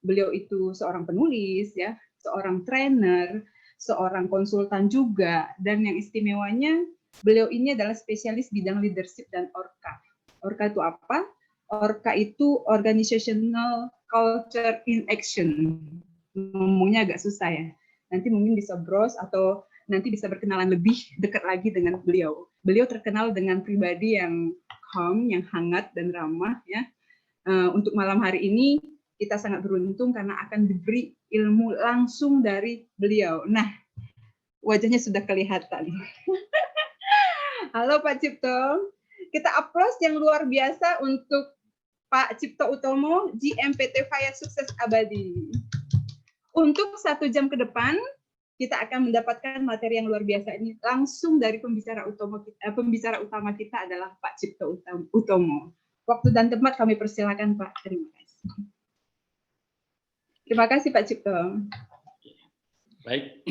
beliau itu seorang penulis, ya, seorang trainer, seorang konsultan juga, dan yang istimewanya beliau ini adalah spesialis bidang leadership dan ORCA. ORCA itu apa? ORCA itu Organizational Culture in Action. Ngomongnya agak susah ya. Nanti mungkin bisa browse atau nanti bisa berkenalan lebih dekat lagi dengan beliau. Beliau terkenal dengan pribadi yang calm, yang hangat dan ramah, ya. Untuk malam hari ini kita sangat beruntung karena akan diberi ilmu langsung dari beliau. Nah, wajahnya sudah kelihatan. Halo Pak Cipto, kita aplaus yang luar biasa untuk Pak Cipto Utomo, GMPT Faya Sukses Abadi. Untuk 1 jam ke depan, kita akan mendapatkan materi yang luar biasa ini langsung dari pembicara utama kita adalah Pak Cipto Utomo. Waktu dan tempat kami persilakan Pak. Terima kasih. Terima kasih Pak Cipto. Baik,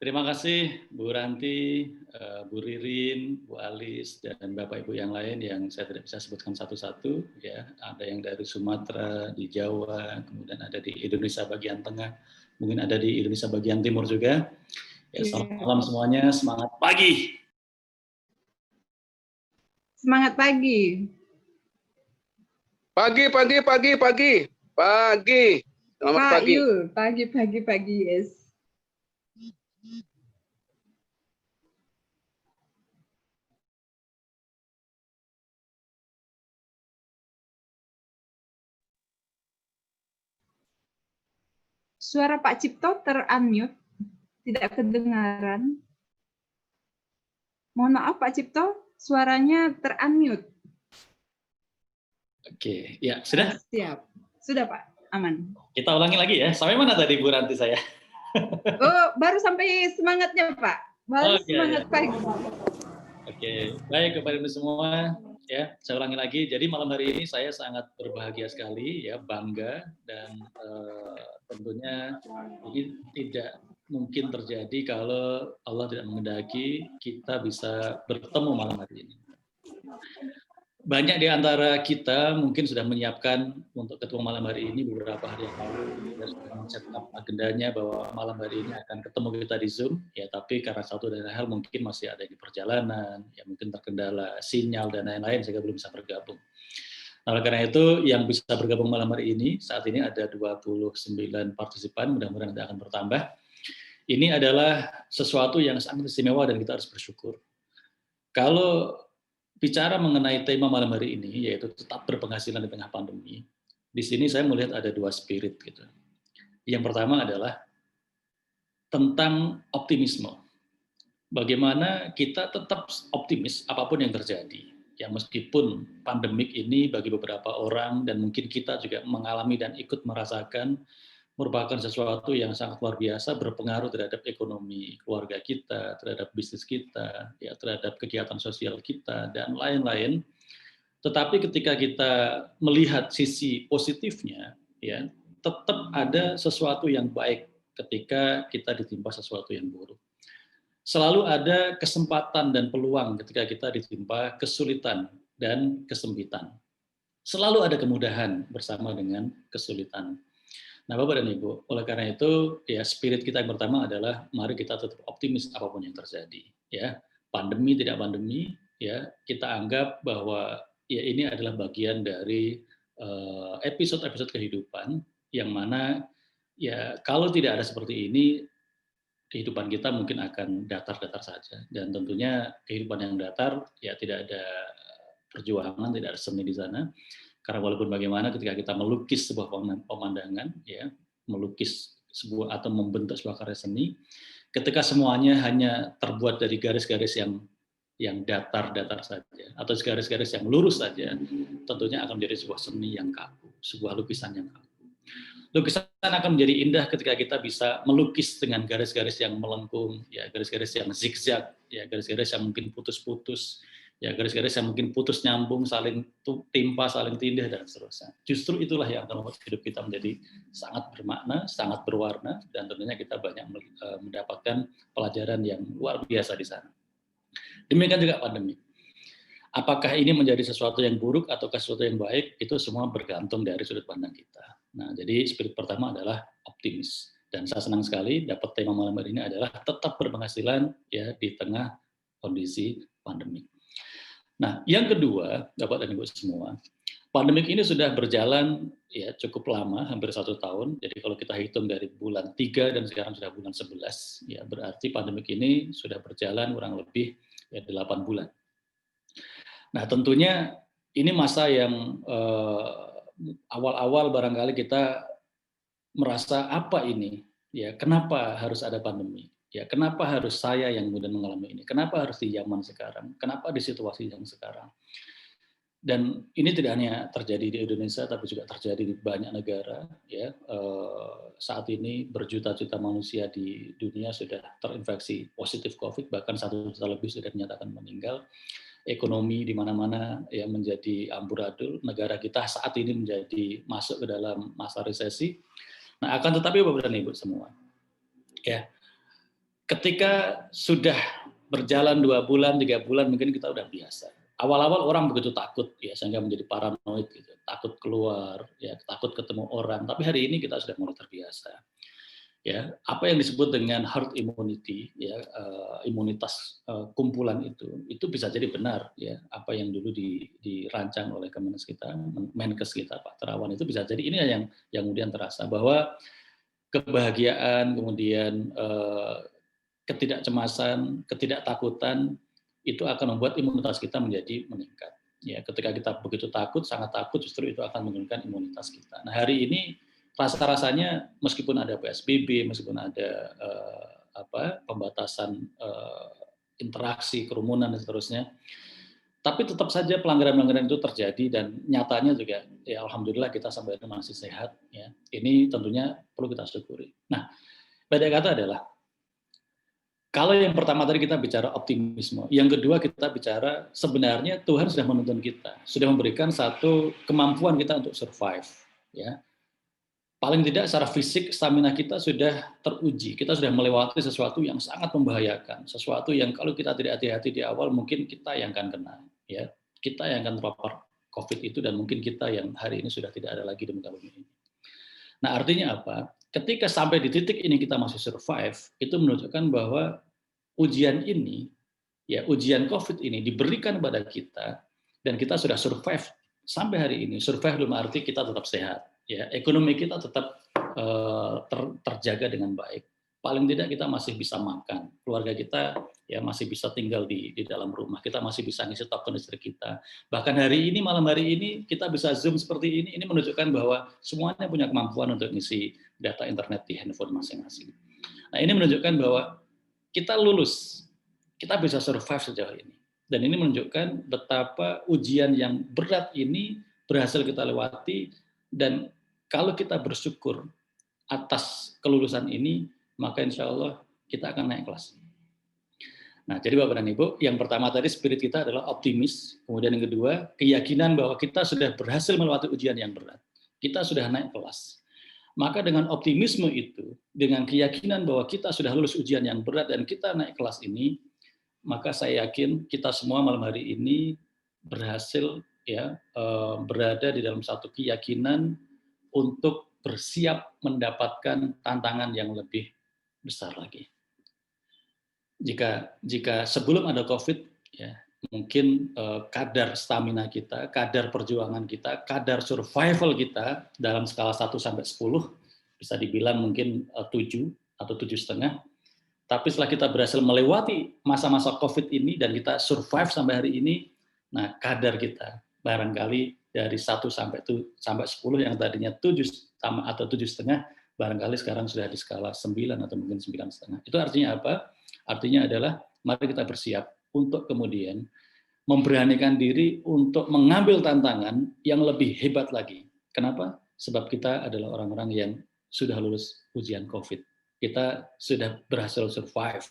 terima kasih Bu Ranti, Bu Ririn, Bu Alis, dan Bapak Ibu yang lain yang saya tidak bisa sebutkan satu-satu. Ya, ada yang dari Sumatera, di Jawa, kemudian ada di Indonesia bagian tengah, mungkin ada di Indonesia bagian timur juga. Ya, selamat malam semuanya, semangat pagi. Semangat pagi. Pagi. Selamat pagi. Yul, pagi, yes. Suara Pak Cipto ter-unmute, tidak kedengaran. Mohon maaf Pak Cipto, suaranya ter-unmute. Oke, ya sudah? Siap, sudah Pak, aman. Kita ulangi lagi ya, sampai mana tadi Bu Ranti saya? Oh, baru sampai semangatnya Pak, baru semangat pagi. Oke, baik kepada Ibu semua, ya saya ulangi lagi. Jadi malam hari ini saya sangat berbahagia sekali, ya bangga, dan tentunya ini tidak mungkin terjadi kalau Allah tidak mengendaki kita bisa bertemu malam hari ini. Banyak di antara kita mungkin sudah menyiapkan untuk ketemu malam hari ini beberapa hari yang lalu, kita sudah men-set up agendanya bahwa malam hari ini akan ketemu kita di Zoom, ya tapi karena satu dan lain hal mungkin masih ada di perjalanan, ya mungkin terkendala sinyal dan lain-lain sehingga belum bisa bergabung. Nah, oleh karena itu yang bisa bergabung malam hari ini, saat ini ada 29 partisipan, mudah-mudahan nanti akan bertambah. Ini adalah sesuatu yang sangat istimewa dan kita harus bersyukur. Kalau bicara mengenai tema malam hari ini, yaitu tetap berpenghasilan di tengah pandemi, di sini saya melihat ada 2 spirit gitu. Yang pertama adalah tentang optimisme. Bagaimana kita tetap optimis apapun yang terjadi. Ya meskipun pandemik ini bagi beberapa orang dan mungkin kita juga mengalami dan ikut merasakan merupakan sesuatu yang sangat luar biasa berpengaruh terhadap ekonomi keluarga kita, terhadap bisnis kita, ya terhadap kegiatan sosial kita dan lain-lain. Tetapi ketika kita melihat sisi positifnya, ya tetap ada sesuatu yang baik ketika kita ditimpa sesuatu yang buruk. Selalu ada kesempatan dan peluang ketika kita ditimpa kesulitan dan kesempitan. Selalu ada kemudahan bersama dengan kesulitan. Nah, Bapak dan Ibu, oleh karena itu, ya spirit kita yang pertama adalah mari kita tetap optimis apapun yang terjadi. Ya, pandemi tidak pandemi, ya kita anggap bahwa ya ini adalah bagian dari episode-episode kehidupan yang mana ya kalau tidak ada seperti ini, kehidupan kita mungkin akan datar-datar saja. Dan tentunya kehidupan yang datar ya tidak ada perjuangan, tidak ada seni di sana. Karena walaupun bagaimana ketika kita melukis sebuah pemandangan, ya, melukis sebuah atau membentuk sebuah karya seni, ketika semuanya hanya terbuat dari garis-garis yang datar-datar saja, atau garis-garis yang lurus saja, tentunya akan menjadi sebuah seni yang kaku, sebuah lukisan yang kaku. Lukisan akan menjadi indah ketika kita bisa melukis dengan garis-garis yang melengkung, ya garis-garis yang zigzag, ya garis-garis yang mungkin putus-putus, ya garis-garis yang mungkin putus nyambung, saling timpa, saling tindih, dan seterusnya. Justru itulah yang akan membuat hidup kita menjadi sangat bermakna, sangat berwarna, dan tentunya kita banyak mendapatkan pelajaran yang luar biasa di sana. Demikian juga pandemi. Apakah ini menjadi sesuatu yang buruk atau sesuatu yang baik, itu semua bergantung dari sudut pandang kita. Nah, jadi spirit pertama adalah optimis. Dan saya senang sekali dapat tema malam hari ini adalah tetap berpenghasilan ya di tengah kondisi pandemi. Nah, yang kedua, Bapak dan Ibu semua, pandemik ini sudah berjalan ya cukup lama, hampir 1 tahun. Jadi kalau kita hitung dari bulan 3 dan sekarang sudah bulan 11, ya berarti pandemik ini sudah berjalan kurang lebih ya 8 bulan. Nah, tentunya ini masa yang awal-awal barangkali kita merasa apa ini? Ya, kenapa harus ada pandemi? Ya, kenapa harus saya yang kemudian mengalami ini? Kenapa harus di zaman sekarang? Kenapa di situasi yang sekarang? Dan ini tidak hanya terjadi di Indonesia, tapi juga terjadi di banyak negara. Ya, saat ini berjuta-juta manusia di dunia sudah terinfeksi positif COVID, bahkan 1 juta lebih sudah dinyatakan meninggal. Ekonomi di mana-mana ya menjadi amburadul. Negara kita saat ini menjadi masuk ke dalam masa resesi. Nah, akan tetapi Bapak dan Ibu semua, ya, ketika sudah berjalan 2 bulan, 3 bulan, mungkin kita udah biasa. Awal-awal orang begitu takut, ya, sehingga menjadi paranoid, gitu. Takut keluar, ya, takut ketemu orang. Tapi hari ini kita sudah mulai terbiasa. Ya, apa yang disebut dengan herd immunity, ya, imunitas kumpulan itu bisa jadi benar, ya, apa yang dulu dirancang oleh Kemenkes kita, Menkes kita, Pak Terawan, itu bisa jadi ini yang kemudian terasa bahwa kebahagiaan, kemudian ketidakcemasan, ketidaktakutan itu akan membuat imunitas kita menjadi meningkat. Ya, ketika kita begitu takut, sangat takut, justru itu akan menurunkan imunitas kita. Nah, hari ini rasa-rasanya meskipun ada PSBB, meskipun ada pembatasan interaksi, kerumunan dan seterusnya, tapi tetap saja pelanggaran-pelanggaran itu terjadi dan nyatanya juga ya alhamdulillah kita sampai ini masih sehat, ya. Ini tentunya perlu kita syukuri. Nah, beda kata adalah kalau yang pertama tadi kita bicara optimisme, yang kedua kita bicara sebenarnya Tuhan sudah menuntun kita, sudah memberikan satu kemampuan kita untuk survive, ya. Paling tidak secara fisik stamina kita sudah teruji, kita sudah melewati sesuatu yang sangat membahayakan, sesuatu yang kalau kita tidak hati-hati di awal mungkin kita yang akan kena, ya. Kita yang akan terpapar COVID itu dan mungkin kita yang hari ini sudah tidak ada lagi di muka bumi ini. Nah, artinya apa? Ketika sampai di titik ini kita masih survive, itu menunjukkan bahwa ujian ini, ya ujian COVID ini diberikan kepada kita dan kita sudah survive sampai hari ini. Survive dalam arti kita tetap sehat, ya ekonomi kita tetap terjaga dengan baik. Paling tidak kita masih bisa makan, keluarga kita ya masih bisa tinggal di dalam rumah, kita masih bisa ngisi token listrik kita. Bahkan hari ini malam hari ini kita bisa Zoom seperti ini menunjukkan bahwa semuanya punya kemampuan untuk ngisi data internet di handphone masing-masing. Nah, ini menunjukkan bahwa kita lulus, kita bisa survive sejauh ini. Dan ini menunjukkan betapa ujian yang berat ini berhasil kita lewati, dan kalau kita bersyukur atas kelulusan ini, maka insya Allah kita akan naik kelas. Nah, jadi Bapak dan Ibu, yang pertama tadi spirit kita adalah optimis, kemudian yang kedua, keyakinan bahwa kita sudah berhasil melewati ujian yang berat. Kita sudah naik kelas. Maka dengan optimisme itu, dengan keyakinan bahwa kita sudah lulus ujian yang berat dan kita naik kelas ini, maka saya yakin kita semua malam hari ini berhasil ya berada di dalam satu keyakinan untuk bersiap mendapatkan tantangan yang lebih besar lagi. Jika sebelum ada COVID, ya mungkin kadar stamina kita, kadar perjuangan kita, kadar survival kita dalam skala 1 sampai 10 bisa dibilang mungkin 7 atau 7,5. Tapi setelah kita berhasil melewati masa-masa COVID ini dan kita survive sampai hari ini, nah kadar kita barangkali dari 1 sampai 10 yang tadinya 7 atau 7,5 barangkali sekarang sudah di skala 9 atau mungkin 9,5. Itu artinya apa? Artinya adalah mari kita bersiap untuk kemudian memberanikan diri untuk mengambil tantangan yang lebih hebat lagi. Kenapa? Sebab kita adalah orang-orang yang sudah lulus ujian COVID. Kita sudah berhasil survive.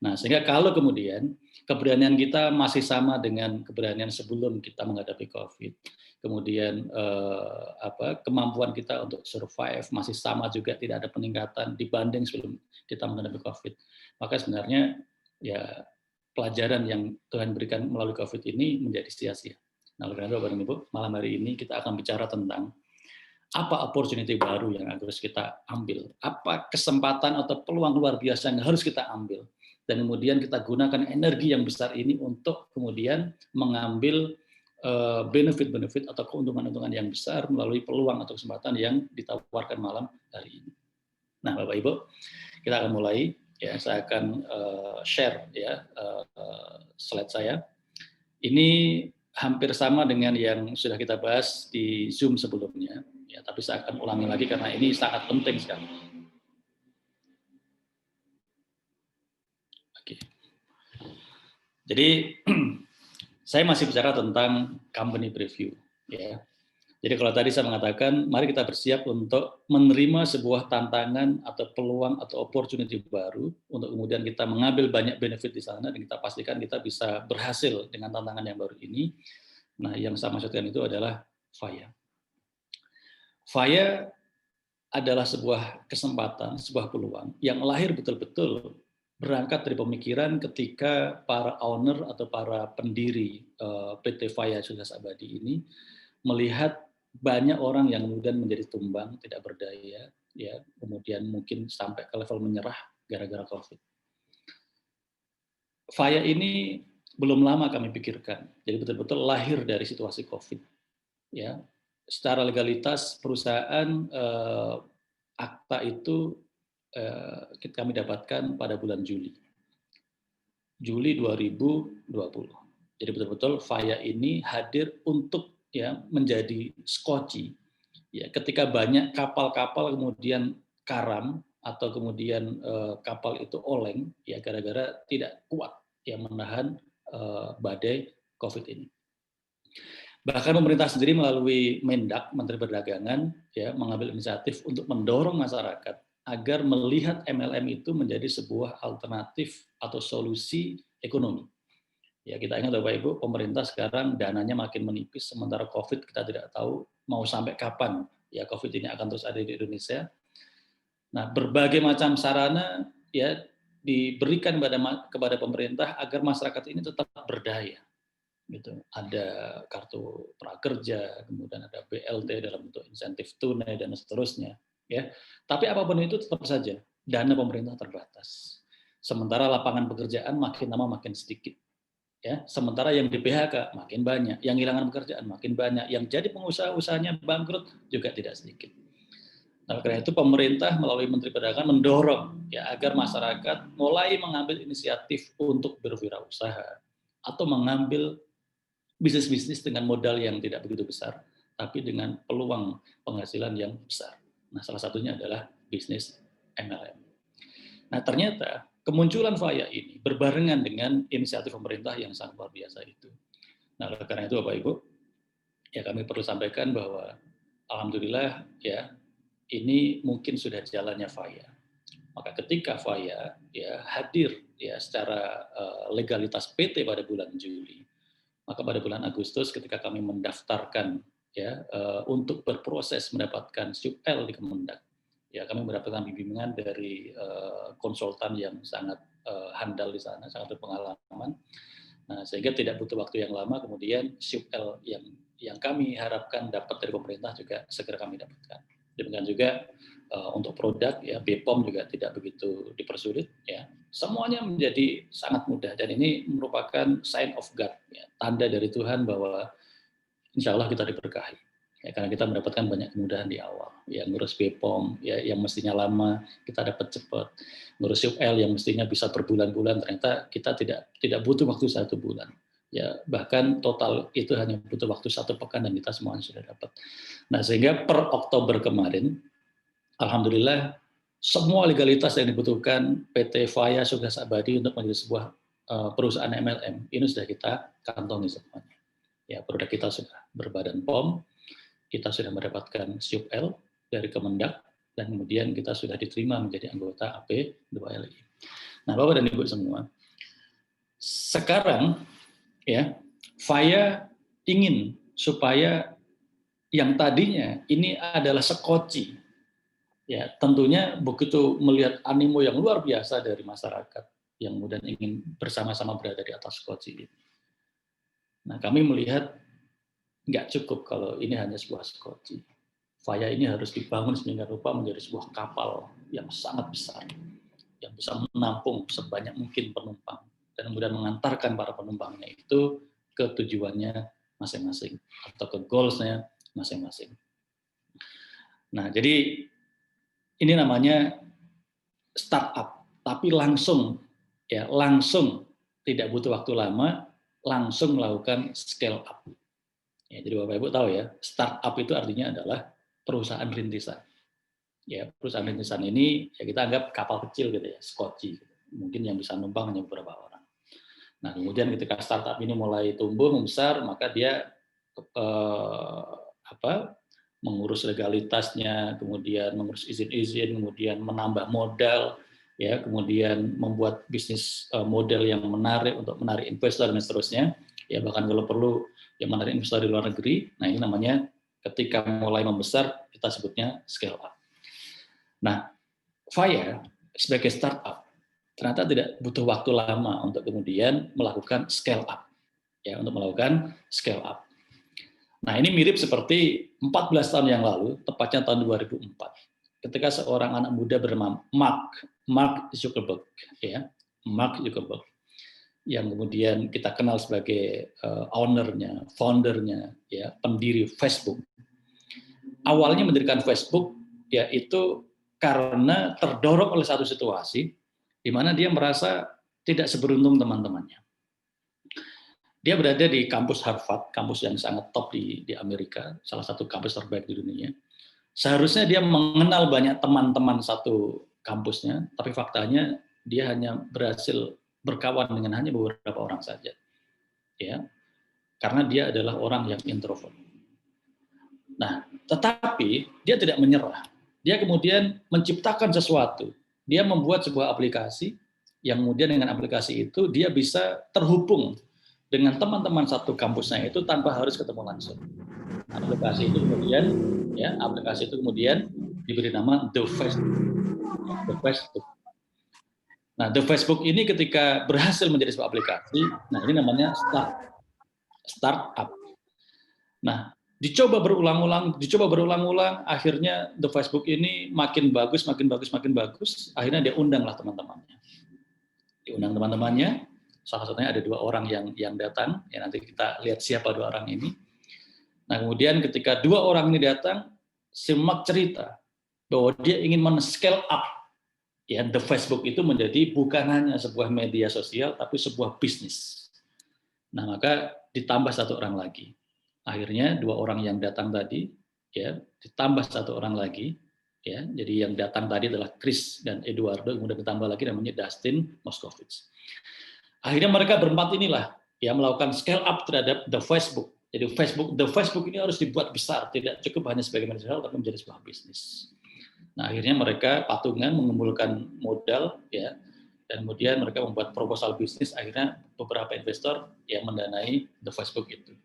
Nah, sehingga kalau kemudian keberanian kita masih sama dengan keberanian sebelum kita menghadapi COVID, kemudian kemampuan kita untuk survive masih sama juga, tidak ada peningkatan dibanding sebelum kita menghadapi COVID, maka sebenarnya ya pelajaran yang Tuhan berikan melalui COVID ini menjadi sia-sia. Nah, oleh karena itu Bapak dan Ibu, malam hari ini kita akan bicara tentang apa opportunity baru yang harus kita ambil, apa kesempatan atau peluang luar biasa yang harus kita ambil, dan kemudian kita gunakan energi yang besar ini untuk kemudian mengambil benefit-benefit atau keuntungan-keuntungan yang besar melalui peluang atau kesempatan yang ditawarkan malam hari ini. Nah, Bapak Ibu, kita akan mulai. Ya, saya akan share ya slide saya. Ini hampir sama dengan yang sudah kita bahas di Zoom sebelumnya. Ya, tapi saya akan ulangi lagi karena ini sangat penting sekali. Oke. Jadi saya masih bicara tentang company preview. Ya. Jadi kalau tadi saya mengatakan, mari kita bersiap untuk menerima sebuah tantangan atau peluang atau opportunity baru untuk kemudian kita mengambil banyak benefit di sana dan kita pastikan kita bisa berhasil dengan tantangan yang baru ini. Nah, yang saya maksudkan itu adalah FIA. FIA adalah sebuah kesempatan, sebuah peluang yang lahir betul-betul berangkat dari pemikiran ketika para owner atau para pendiri PT FIA Sukses Abadi ini melihat banyak orang yang kemudian menjadi tumbang, tidak berdaya, ya, kemudian mungkin sampai ke level menyerah gara-gara COVID. FIA ini belum lama kami pikirkan, jadi betul-betul lahir dari situasi COVID. Ya, secara legalitas perusahaan akta itu kami dapatkan pada bulan Juli 2020. Jadi betul-betul FIA ini hadir untuk ya menjadi skoci. Ya, ketika banyak kapal-kapal kemudian karam atau kemudian kapal itu oleng ya gara-gara tidak kuat ya menahan badai COVID ini. Bahkan pemerintah sendiri melalui Mendak, Menteri Perdagangan, ya, mengambil inisiatif untuk mendorong masyarakat agar melihat MLM itu menjadi sebuah alternatif atau solusi ekonomi. Ya, kita ingat Bapak Ibu, pemerintah sekarang dananya makin menipis, sementara COVID kita tidak tahu mau sampai kapan ya COVID ini akan terus ada di Indonesia. Nah, berbagai macam sarana ya diberikan kepada pemerintah agar masyarakat ini tetap berdaya. Gitu. Ada kartu prakerja, kemudian ada BLT dalam bentuk insentif tunai dan seterusnya. Ya, tapi apapun itu tetap saja dana pemerintah terbatas. Sementara lapangan pekerjaan makin lama makin sedikit. Ya, sementara yang di PHK makin banyak, yang kehilangan pekerjaan makin banyak, yang jadi pengusaha-usahanya bangkrut juga tidak sedikit. Nah, karena itu pemerintah melalui Menteri Perdagangan mendorong ya agar masyarakat mulai mengambil inisiatif untuk berwirausaha atau mengambil bisnis-bisnis dengan modal yang tidak begitu besar, tapi dengan peluang penghasilan yang besar. Nah, salah satunya adalah bisnis MLM. Nah, ternyata kemunculan FIA ini berbarengan dengan inisiatif pemerintah yang sangat luar biasa itu. Nah, oleh karena itu Bapak Ibu, ya kami perlu sampaikan bahwa alhamdulillah ya ini mungkin sudah jalannya FIA. Maka ketika FIA ya hadir ya secara legalitas PT pada bulan Juli, maka pada bulan Agustus ketika kami mendaftarkan ya untuk berproses mendapatkan SUPL di Kemendak, ya kami mendapatkan bimbingan dari konsultan yang sangat handal di sana, sangat berpengalaman. Nah, sehingga tidak butuh waktu yang lama, kemudian SUPL yang kami harapkan dapat dari pemerintah juga segera kami dapatkan. Demikian juga untuk produk ya BPOM juga tidak begitu dipersulit ya. Semuanya menjadi sangat mudah dan ini merupakan sign of God ya, tanda dari Tuhan bahwa insya Allah kita diberkahi. Ya, karena kita mendapatkan banyak kemudahan di awal. Ya, ngurus BPOM ya, yang mestinya lama kita dapat cepat. Ngurus SUPL yang mestinya bisa berbulan-bulan, ternyata kita tidak butuh waktu 1 bulan. Ya, bahkan total itu hanya butuh waktu 1 pekan dan kita semuanya sudah dapat. Nah, sehingga per Oktober kemarin, alhamdulillah semua legalitas yang dibutuhkan PT FIA Sukses Abadi untuk menjadi sebuah perusahaan MLM ini sudah kita kantongi semuanya. Ya, produk kita sudah berbadan POM, kita sudah mendapatkan SUPL dari Kemendak, dan kemudian kita sudah diterima menjadi anggota AP2LI. Nah, Bapak dan Ibu semua, sekarang ya FIA ingin supaya yang tadinya ini adalah sekoci, ya tentunya begitu melihat animo yang luar biasa dari masyarakat yang kemudian ingin bersama-sama berada di atas sekoci ini. Nah, kami melihat nggak cukup kalau ini hanya sebuah sekoci. Faya ini harus dibangun sedemikian rupa menjadi sebuah kapal yang sangat besar, yang bisa menampung sebanyak mungkin penumpang, dan kemudian mengantarkan para penumpangnya itu ke tujuannya masing-masing, atau ke goals-nya masing-masing. Nah, jadi ini namanya startup, tapi langsung, ya langsung, tidak butuh waktu lama, langsung melakukan scale up. Ya, jadi Bapak Ibu tahu ya, startup itu artinya adalah perusahaan rintisan. Ya, perusahaan rintisan ini ya kita anggap kapal kecil gitu ya, skoci. Mungkin yang bisa numpang hanya beberapa orang. Nah, kemudian ketika startup ini mulai tumbuh membesar, maka dia mengurus legalitasnya, kemudian mengurus izin-izin, kemudian menambah modal, ya, kemudian membuat bisnis model yang menarik untuk menarik investor dan seterusnya. Ya, bahkan kalau perlu yang menarik investor di luar negeri. Nah, ini namanya ketika mulai membesar kita sebutnya scale up. Nah, Faya sebagai startup ternyata tidak butuh waktu lama untuk kemudian melakukan scale up, ya, untuk melakukan scale up. Nah, ini mirip seperti 14 tahun yang lalu, tepatnya tahun 2004, ketika seorang anak muda bernama Mark Zuckerberg, ya, Mark Zuckerberg, yang kemudian kita kenal sebagai owner-nya, founder-nya, ya, pendiri Facebook. Awalnya mendirikan Facebook, yaitu karena terdorong oleh satu situasi di mana dia merasa tidak seberuntung teman-temannya. Dia berada di kampus Harvard, kampus yang sangat top di Amerika, salah satu kampus terbaik di dunia. Seharusnya dia mengenal banyak teman-teman satu kampusnya, tapi faktanya dia hanya berhasil berkawan dengan hanya beberapa orang saja. Ya, karena dia adalah orang yang introvert. Nah, tetapi dia tidak menyerah. Dia kemudian menciptakan sesuatu. Dia membuat sebuah aplikasi yang kemudian dengan aplikasi itu dia bisa terhubung dengan teman-teman satu kampusnya itu tanpa harus ketemu langsung. Aplikasi itu kemudian diberi nama The Facebook. Nah, The Facebook ini ketika berhasil menjadi sebuah aplikasi, nah ini namanya startup. Nah, dicoba berulang-ulang, akhirnya The Facebook ini makin bagus, akhirnya dia undanglah teman-temannya. Diundang teman-temannya, salah satunya ada 2 orang yang datang, ya nanti kita lihat siapa 2 orang ini. Nah, kemudian ketika 2 orang ini datang, si Mark cerita bahwa dia ingin men-scale up, ya, The Facebook itu menjadi bukan hanya sebuah media sosial, tapi sebuah bisnis. Nah, maka ditambah 1 orang lagi. Akhirnya 2 orang yang datang tadi, ya, ditambah 1 orang lagi, ya. Jadi yang datang tadi adalah Chris dan Eduardo, kemudian ditambah lagi namanya Dustin Moskovitz. Akhirnya mereka berempat inilah yang melakukan scale up terhadap The Facebook. Jadi The Facebook ini harus dibuat besar, tidak cukup hanya sebagai media sosial, tapi menjadi sebuah bisnis. Nah, akhirnya mereka patungan mengumpulkan modal, ya, dan kemudian mereka membuat proposal bisnis. Akhirnya beberapa investor yang mendanai The Facebook itu.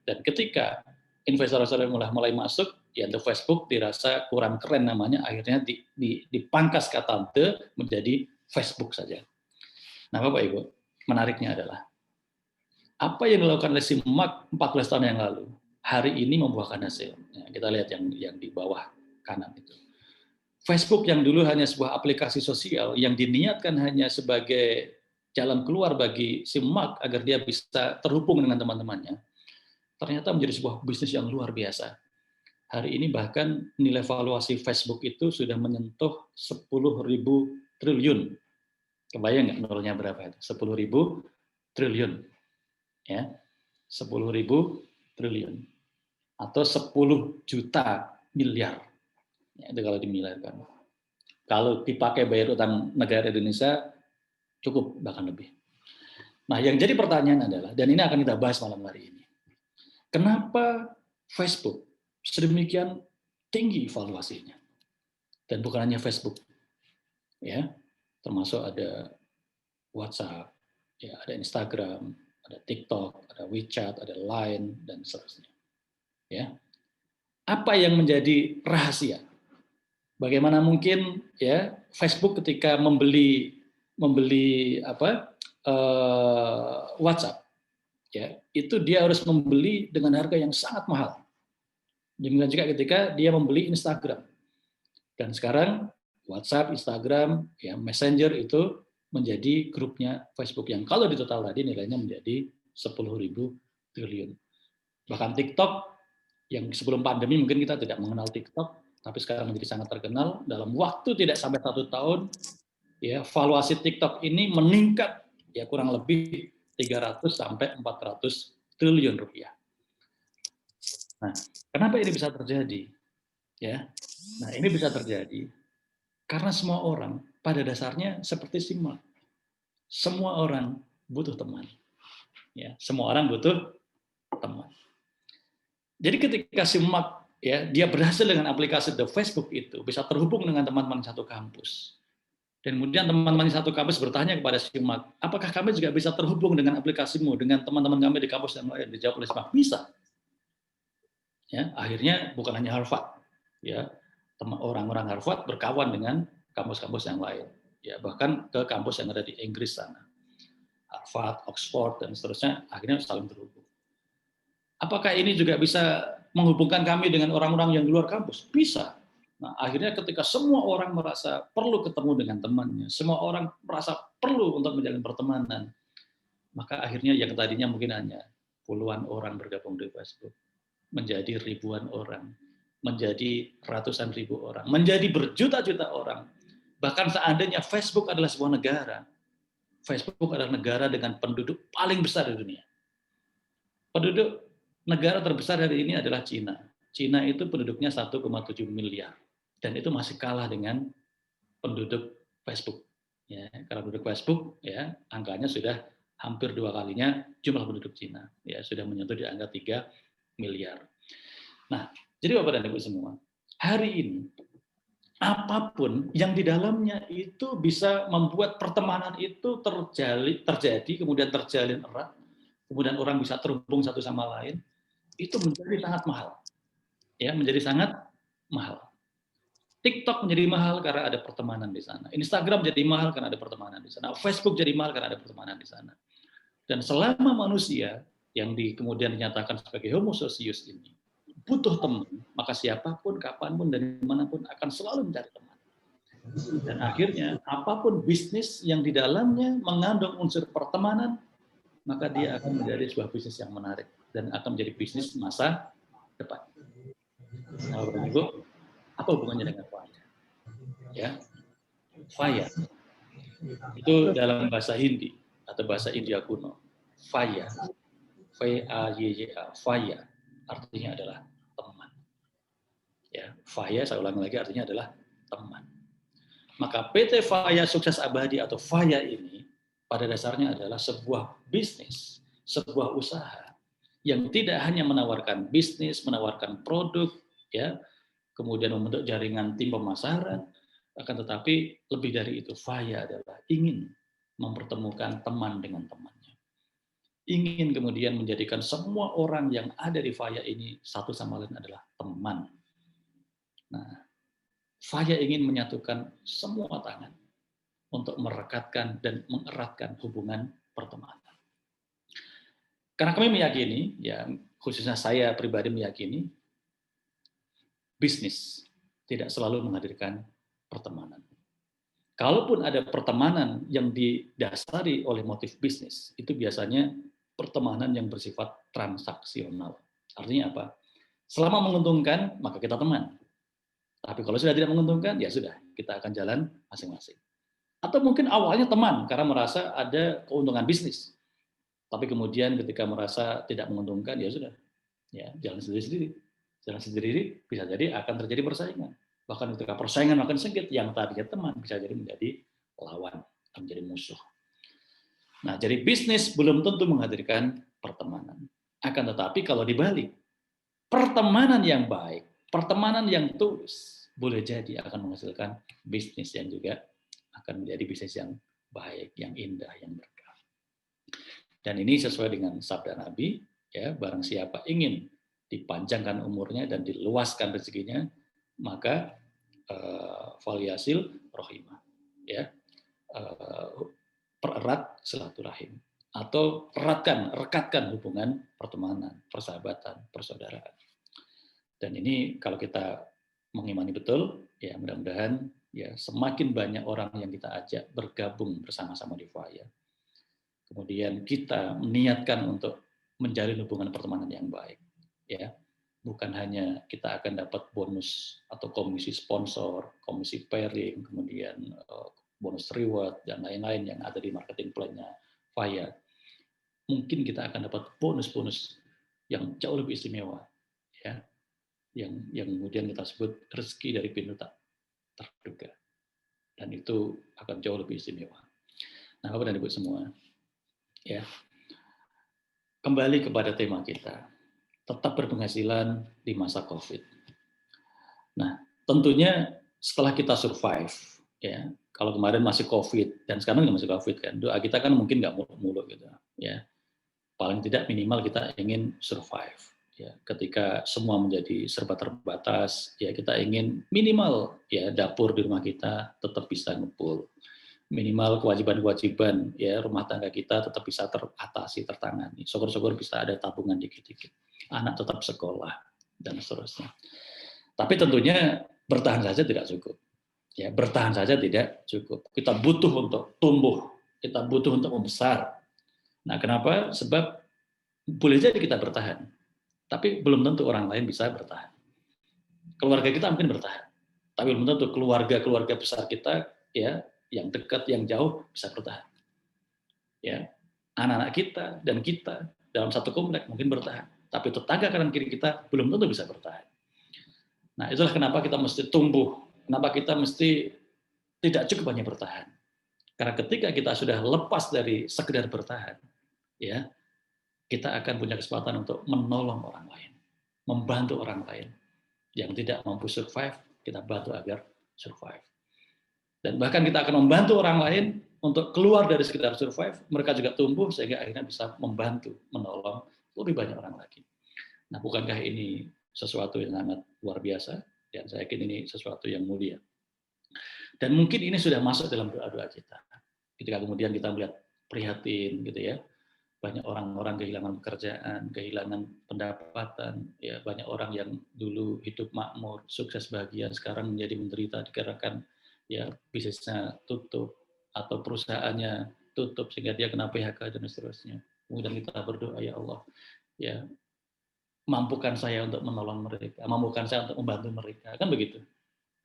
Dan ketika investor-investor mulai masuk, ya The Facebook dirasa kurang keren namanya, akhirnya dipangkas kata The menjadi Facebook saja. Nah, Bapak Ibu, menariknya adalah apa yang dilakukan oleh si Mark 14 tahun yang lalu, hari ini membuahkan hasil. Ya, kita lihat yang di bawah kanan itu. Facebook yang dulu hanya sebuah aplikasi sosial yang diniatkan hanya sebagai jalan keluar bagi si Mark agar dia bisa terhubung dengan teman-temannya, ternyata menjadi sebuah bisnis yang luar biasa. Hari ini bahkan nilai valuasi Facebook itu sudah menyentuh 10.000 triliun. Kebayang nggak nolnya berapa itu? 10.000 triliun. Ya, 10.000 triliun atau 10 juta miliar. Ya, itu kalau dimiliarkan. Kalau dipakai bayar utang negara Indonesia cukup bahkan lebih. Nah, yang jadi pertanyaan adalah, dan ini akan kita bahas malam hari ini, kenapa Facebook sedemikian tinggi valuasinya? Dan bukan hanya Facebook, ya, termasuk ada WhatsApp, ya, ada Instagram, ada TikTok, ada WeChat, ada Line, dan seterusnya. Ya, apa yang menjadi rahasia? Bagaimana mungkin, ya, Facebook ketika membeli WhatsApp, ya, itu dia harus membeli dengan harga yang sangat mahal. Demikian juga ketika dia membeli Instagram. Dan sekarang WhatsApp, Instagram, ya Messenger itu menjadi grupnya Facebook yang kalau di total tadi nilainya menjadi 10.000 triliun. Bahkan TikTok yang sebelum pandemi mungkin kita tidak mengenal TikTok, tapi sekarang menjadi sangat terkenal. Dalam waktu tidak sampai 1 tahun, ya valuasi TikTok ini meningkat ya kurang lebih 300 sampai 400 triliun rupiah. Nah, kenapa ini bisa terjadi? Ya, nah ini bisa terjadi karena semua orang pada dasarnya seperti si Mark. Semua orang butuh teman. Ya, semua orang butuh teman. Jadi ketika si Mark ya dia berhasil dengan aplikasi The Facebook itu bisa terhubung dengan teman-teman satu kampus. Dan kemudian teman-teman satu kampus bertanya kepada si Mark, apakah kami juga bisa terhubung dengan aplikasimu dengan teman-teman kami di kampus yang lain? Dijawab oleh si Mark, bisa. Ya, akhirnya bukan hanya Harvard, ya orang-orang Harvard berkawan dengan kampus-kampus yang lain, ya bahkan ke kampus yang ada di Inggris sana, Harvard, Oxford dan seterusnya, akhirnya saling terhubung. Apakah ini juga bisa menghubungkan kami dengan orang-orang yang di luar kampus? Bisa. Nah, akhirnya ketika semua orang merasa perlu ketemu dengan temannya, semua orang merasa perlu untuk menjalin pertemanan, maka akhirnya yang tadinya mungkin hanya puluhan orang bergabung di Facebook, menjadi ribuan orang, menjadi ratusan ribu orang, menjadi berjuta-juta orang. Bahkan seandainya Facebook adalah sebuah negara, Facebook adalah negara dengan penduduk paling besar di dunia. Penduduk negara terbesar hari ini adalah Cina. Cina itu penduduknya 1,7 miliar. Dan itu masih kalah dengan penduduk Facebook. Ya, karena penduduk Facebook, ya angkanya sudah hampir 2 kalinya jumlah penduduk Cina. Ya, sudah menyentuh di angka 3 miliar. Nah, jadi Bapak dan Ibu semua, hari ini apapun yang di dalamnya itu bisa membuat pertemanan itu terjadi, kemudian terjalin erat, kemudian orang bisa terhubung satu sama lain, itu menjadi sangat mahal. Ya, menjadi sangat mahal. TikTok menjadi mahal karena ada pertemanan di sana. Instagram jadi mahal karena ada pertemanan di sana. Facebook jadi mahal karena ada pertemanan di sana. Dan selama manusia yang kemudian dinyatakan sebagai homo socius ini butuh teman, maka siapapun, kapanpun, dan dimanapun akan selalu mencari teman. Dan akhirnya, apapun bisnis yang di dalamnya mengandung unsur pertemanan, maka dia akan menjadi sebuah bisnis yang menarik dan akan menjadi bisnis masa depan. Nah, Bapak Ibu, apa hubungannya dengan Faya? Ya, Faya itu dalam bahasa Hindi atau bahasa India kuno. Faya, V-A-Y-Y-A, Faya artinya adalah teman. Ya, Faya saya ulangi lagi artinya adalah teman. Maka PT Faya Sukses Abadi atau Faya ini pada dasarnya adalah sebuah bisnis, sebuah usaha yang tidak hanya menawarkan bisnis, menawarkan produk, ya, kemudian membentuk jaringan tim pemasaran, akan tetapi lebih dari itu, Faya adalah ingin mempertemukan teman dengan temannya. Ingin kemudian menjadikan semua orang yang ada di Faya ini satu sama lain adalah teman. Nah, Faya ingin menyatukan semua tangan untuk merekatkan dan mengeratkan hubungan pertemanan. Karena kami meyakini, ya khususnya saya pribadi meyakini, bisnis tidak selalu menghadirkan pertemanan. Kalaupun ada pertemanan yang didasari oleh motif bisnis, itu biasanya pertemanan yang bersifat transaksional. Artinya apa? Selama menguntungkan, maka kita teman. Tapi kalau sudah tidak menguntungkan, ya sudah, kita akan jalan masing-masing. Atau mungkin awalnya teman, karena merasa ada keuntungan bisnis. Tapi kemudian ketika merasa tidak menguntungkan, ya sudah, ya jalan sendiri-sendiri. Jalan sendiri bisa jadi akan terjadi persaingan. Bahkan ketika persaingan makin sengit, yang tadinya teman bisa jadi menjadi lawan, menjadi musuh. Nah, jadi bisnis belum tentu menghadirkan pertemanan. Akan tetapi kalau dibalik, pertemanan yang baik, pertemanan yang tulus, boleh jadi akan menghasilkan bisnis yang juga akan menjadi bisnis yang baik, yang indah, yang berkah. Dan ini sesuai dengan sabda Nabi, ya, barang siapa ingin dipanjangkan umurnya dan diluaskan rezekinya, maka faliyasil rohimah, ya, pererat silaturahim atau rekatkan hubungan pertemanan, persahabatan, persaudaraan. Dan ini kalau kita mengimani betul, ya mudah-mudahan ya semakin banyak orang yang kita ajak bergabung bersama-sama di FIRE. Kemudian kita meniatkan untuk menjalin hubungan pertemanan yang baik, ya. Bukan hanya kita akan dapat bonus atau komisi sponsor, komisi pairing, kemudian bonus reward dan lain-lain yang ada di marketing plan-nya FIRE. Mungkin kita akan dapat bonus-bonus yang jauh lebih istimewa, ya, yang kemudian kita sebut rezeki dari pintu tak terduga, dan itu akan jauh lebih istimewa. Nah, Bapak dan Ibu semua, ya, kembali kepada tema kita, tetap berpenghasilan di masa COVID. Nah, tentunya setelah kita survive, ya, kalau kemarin masih COVID dan sekarang nggak masih COVID kan, doa kita kan mungkin nggak muluk-muluk gitu, ya. Paling tidak minimal kita ingin survive. Ya, ketika semua menjadi serba terbatas, ya kita ingin minimal ya dapur di rumah kita tetap bisa ngepul. Minimal kewajiban-kewajiban ya rumah tangga kita tetap bisa teratasi, tertangani. Syukur-syukur bisa ada tabungan dikit-dikit. Anak tetap sekolah dan seterusnya. Tapi tentunya bertahan saja tidak cukup. Ya, bertahan saja tidak cukup. Kita butuh untuk tumbuh, kita butuh untuk membesar. Nah, kenapa? Sebab boleh jadi kita bertahan, tapi belum tentu orang lain bisa bertahan. Keluarga kita mungkin bertahan, tapi belum tentu keluarga-keluarga besar kita ya yang dekat, yang jauh bisa bertahan. Ya, anak-anak kita dan kita dalam satu komplek mungkin bertahan, tapi tetangga kanan kiri kita belum tentu bisa bertahan. Nah, itulah kenapa kita mesti tumbuh, kenapa kita mesti tidak cukup hanya bertahan. Karena ketika kita sudah lepas dari sekedar bertahan, ya, kita akan punya kesempatan untuk menolong orang lain, membantu orang lain yang tidak mampu survive, kita bantu agar survive. Dan bahkan kita akan membantu orang lain untuk keluar dari sekitar survive, mereka juga tumbuh sehingga akhirnya bisa membantu, menolong lebih banyak orang lagi. Nah, bukankah ini sesuatu yang sangat luar biasa? Dan saya yakin ini sesuatu yang mulia. Dan mungkin ini sudah masuk dalam doa-doa kita. Ketika kemudian kita melihat prihatin, gitu ya, banyak orang-orang kehilangan pekerjaan, kehilangan pendapatan, ya banyak orang yang dulu hidup makmur, sukses bahagia, sekarang menjadi menderita dikarenakan ya bisnisnya tutup atau perusahaannya tutup sehingga dia kena PHK dan seterusnya. Kemudian kita berdoa, ya Allah, ya mampukan saya untuk menolong mereka, mampukan saya untuk membantu mereka, kan begitu.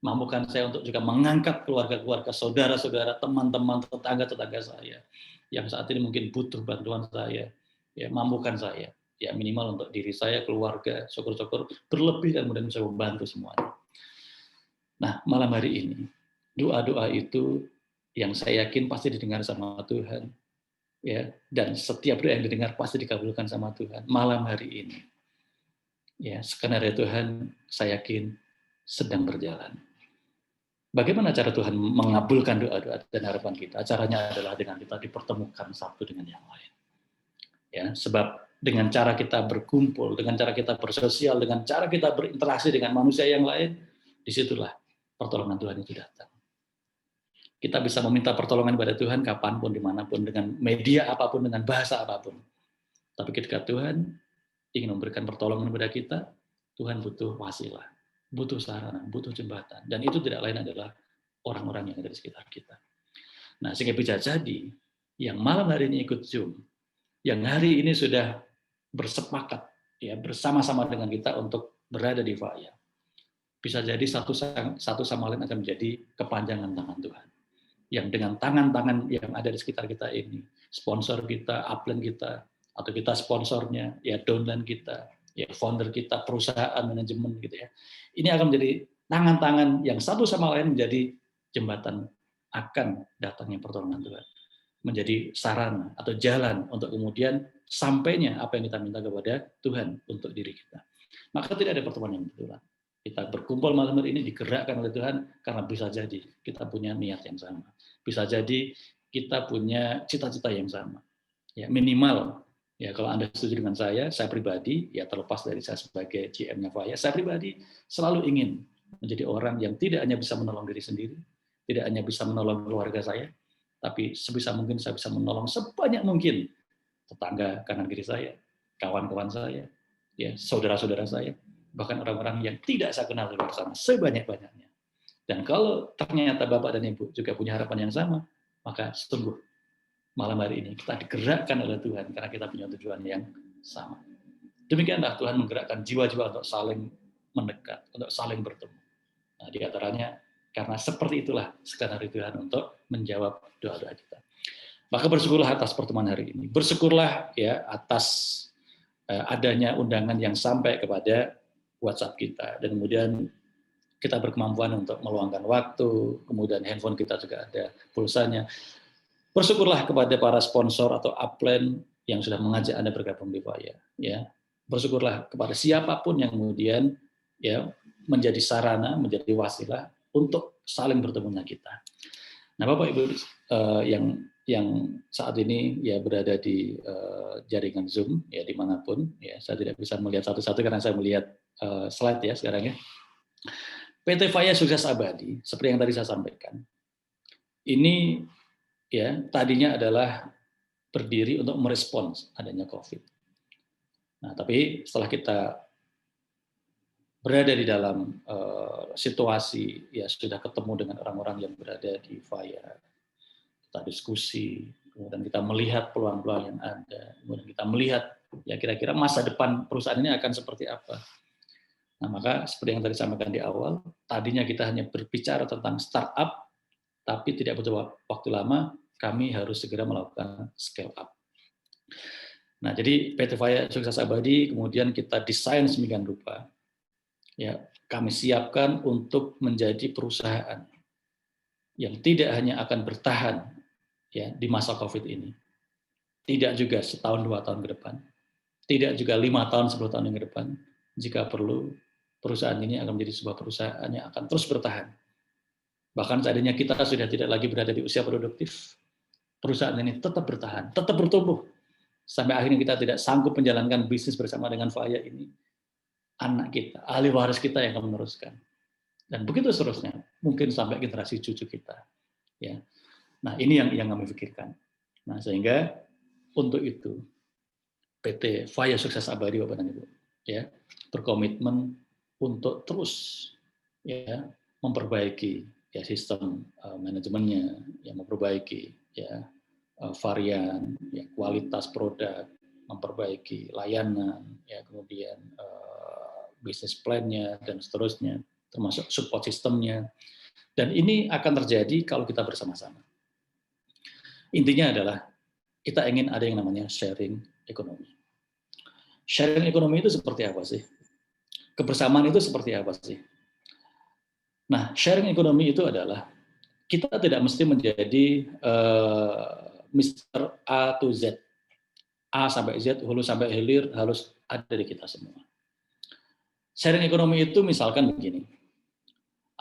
Mampukan saya untuk juga mengangkat keluarga-keluarga, saudara-saudara, teman-teman, tetangga-tetangga saya yang saat ini mungkin butuh bantuan saya, ya mampukan saya, ya minimal untuk diri saya, keluarga, syukur-syukur berlebih dan kemudian bisa membantu semuanya. Nah, malam hari ini doa-doa itu yang saya yakin pasti didengar sama Tuhan, ya, dan setiap doa yang didengar pasti dikabulkan sama Tuhan. Malam hari ini, ya skenario Tuhan saya yakin sedang berjalan. Bagaimana cara Tuhan mengabulkan doa-doa dan harapan kita? Caranya adalah dengan kita dipertemukan satu dengan yang lain. Ya, sebab dengan cara kita berkumpul, dengan cara kita bersosial, dengan cara kita berinteraksi dengan manusia yang lain, disitulah pertolongan Tuhan itu datang. Kita bisa meminta pertolongan kepada Tuhan kapanpun, dimanapun, dengan media apapun, dengan bahasa apapun. Tapi ketika Tuhan ingin memberikan pertolongan kepada kita, Tuhan butuh wasilah, butuh sarana, butuh jembatan. Dan itu tidak lain adalah orang-orang yang ada di sekitar kita. Nah, sehingga bisa jadi yang malam hari ini ikut Zoom, yang hari ini sudah bersepakat ya bersama-sama dengan kita untuk berada di FIRE. Bisa jadi satu sama lain akan menjadi kepanjangan tangan Tuhan. Yang dengan tangan-tangan yang ada di sekitar kita ini, sponsor kita, upline kita, atau kita sponsornya, ya downline kita, ya founder kita, perusahaan, manajemen gitu ya. Ini akan menjadi tangan-tangan yang satu sama lain menjadi jembatan akan datangnya pertolongan Tuhan. Menjadi sarana atau jalan untuk kemudian sampainya apa yang kita minta kepada Tuhan untuk diri kita. Maka tidak ada pertemuan yang kebetulan. Kita berkumpul malam hari ini digerakkan oleh Tuhan karena bisa jadi kita punya niat yang sama. Bisa jadi kita punya cita-cita yang sama. Ya, minimal ya kalau Anda setuju dengan saya pribadi ya terlepas dari saya sebagai GM-nya FIRE, saya pribadi selalu ingin menjadi orang yang tidak hanya bisa menolong diri sendiri, tidak hanya bisa menolong keluarga saya, tapi sebisa mungkin saya bisa menolong sebanyak mungkin tetangga kanan kiri saya, kawan-kawan saya, ya saudara-saudara saya, bahkan orang-orang yang tidak saya kenal di luar sana, sebanyak-banyaknya. Dan kalau ternyata Bapak dan Ibu juga punya harapan yang sama, maka sungguh malam hari ini kita digerakkan oleh Tuhan karena kita punya tujuan yang sama. Demikianlah Tuhan menggerakkan jiwa-jiwa untuk saling mendekat, untuk saling bertemu. Nah, di antaranya karena seperti itulah skenario Tuhan untuk menjawab doa-doa kita. Maka bersyukurlah atas pertemuan hari ini. Bersyukurlah ya atas adanya undangan yang sampai kepada WhatsApp kita, dan kemudian kita berkemampuan untuk meluangkan waktu, kemudian handphone kita juga ada pulsanya. Bersyukurlah kepada para sponsor atau upline yang sudah mengajak Anda bergabung di Faya. Ya, bersyukurlah kepada siapapun yang kemudian ya menjadi sarana, menjadi wasilah untuk saling bertemunya kita. Nah, Bapak Ibu yang saat ini ya berada di jaringan Zoom ya dimanapun ya, saya tidak bisa melihat satu-satu karena saya melihat slide ya sekarang ya. PT Faya Sukses Abadi seperti yang tadi saya sampaikan, ini ya tadinya adalah berdiri untuk merespons adanya COVID. Nah, tapi setelah kita berada di dalam situasi ya sudah ketemu dengan orang-orang yang berada di Faya, kita diskusi, kemudian kita melihat peluang-peluang yang ada, kemudian kita melihat ya kira-kira masa depan perusahaan ini akan seperti apa. Nah, maka seperti yang tadi sampaikan di awal, tadinya kita hanya berbicara tentang startup, tapi tidak butuh waktu lama, kami harus segera melakukan scale up. Nah, jadi PT Faya Sukses Abadi kemudian kita desain sedemikian rupa, ya kami siapkan untuk menjadi perusahaan yang tidak hanya akan bertahan ya di masa COVID ini, tidak juga setahun 2 tahun ke depan, tidak juga 5 tahun 10 tahun ke depan. Jika perlu, perusahaan ini akan menjadi sebuah perusahaan yang akan terus bertahan. Bahkan seandainya kita sudah tidak lagi berada di usia produktif, perusahaan ini tetap bertahan, tetap bertumbuh. Sampai akhirnya kita tidak sanggup menjalankan bisnis bersama dengan Faya ini, anak kita, ahli waris kita yang akan meneruskan. Dan begitu seterusnya, mungkin sampai generasi cucu kita. Ya. Nah, ini yang kami pikirkan. Nah, sehingga untuk itu, PT Faya Sukses Abadi, Bapak dan Ibu, ya, berkomitmen untuk terus ya memperbaiki ya sistem manajemennya, ya memperbaiki ya varian, ya kualitas produk, memperbaiki layanan, ya kemudian bisnis plan-nya dan seterusnya, termasuk support sistemnya. Dan ini akan terjadi kalau kita bersama-sama. Intinya adalah kita ingin ada yang namanya sharing ekonomi. Sharing ekonomi itu seperti apa sih? Kebersamaan itu seperti apa sih? Nah, sharing ekonomi itu adalah kita tidak mesti menjadi Mr. A to Z. A sampai Z, hulu sampai hilir harus ada di kita semua. Sharing ekonomi itu misalkan begini.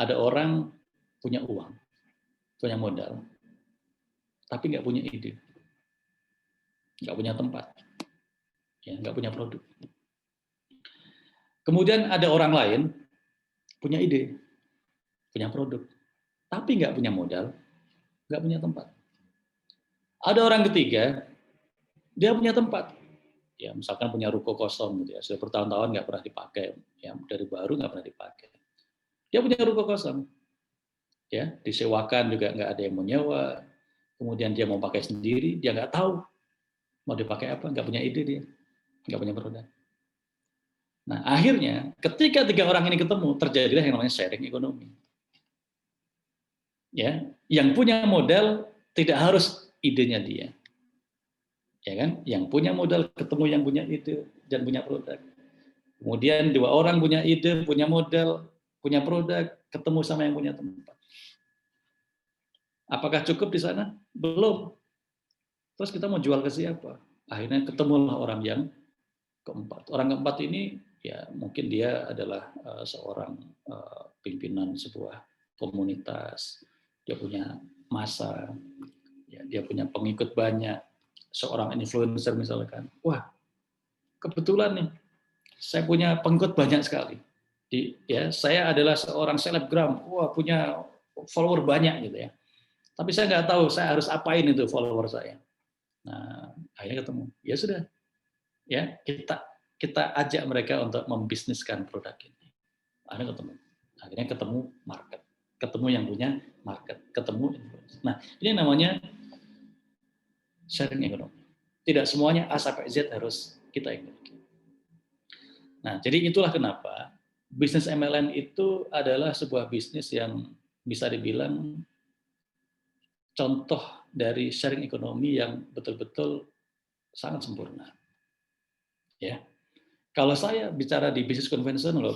Ada orang punya uang, punya modal, tapi nggak punya ide, nggak punya tempat, ya, nggak punya produk. Kemudian ada orang lain punya ide, punya produk, tapi nggak punya modal, nggak punya tempat. Ada orang ketiga, dia punya tempat, ya misalkan punya ruko kosong, gitu ya, sudah bertahun-tahun nggak pernah dipakai, ya dari baru nggak pernah dipakai. Dia punya ruko kosong, ya disewakan juga nggak ada yang mau nyewa. Kemudian dia mau pakai sendiri, dia nggak tahu mau dipakai apa, nggak punya ide dia, nggak punya produk. Nah, akhirnya ketika 3 orang ini ketemu, terjadilah yang namanya sharing ekonomi. Ya, yang punya modal tidak harus idenya dia. Ya kan? Yang punya modal ketemu yang punya ide dan punya produk. Kemudian 2 orang punya ide, punya modal, punya produk, ketemu sama yang punya tempat. Apakah cukup di sana? Belum. Terus kita mau jual ke siapa? Akhirnya ketemulah orang yang keempat. Orang keempat ini ya mungkin dia adalah seorang pimpinan sebuah komunitas, dia punya massa, ya, dia punya pengikut banyak, seorang influencer misalkan. Wah, kebetulan nih, saya punya pengikut banyak sekali. Ya, saya adalah seorang selebgram, wah punya follower banyak gitu ya. Tapi saya nggak tahu saya harus apain itu follower saya. Nah, akhirnya ketemu. Ya sudah, ya kita ajak mereka untuk membisniskan produk ini. Akhirnya ketemu market, ketemu yang punya market, ketemu influencer. Nah, ini namanya sharing economy. Tidak semuanya A sampai Z harus kita ikuti. Nah, jadi itulah kenapa bisnis MLM itu adalah sebuah bisnis yang bisa dibilang contoh dari sharing ekonomi yang betul-betul sangat sempurna. Ya, kalau saya bicara di bisnis konvensional,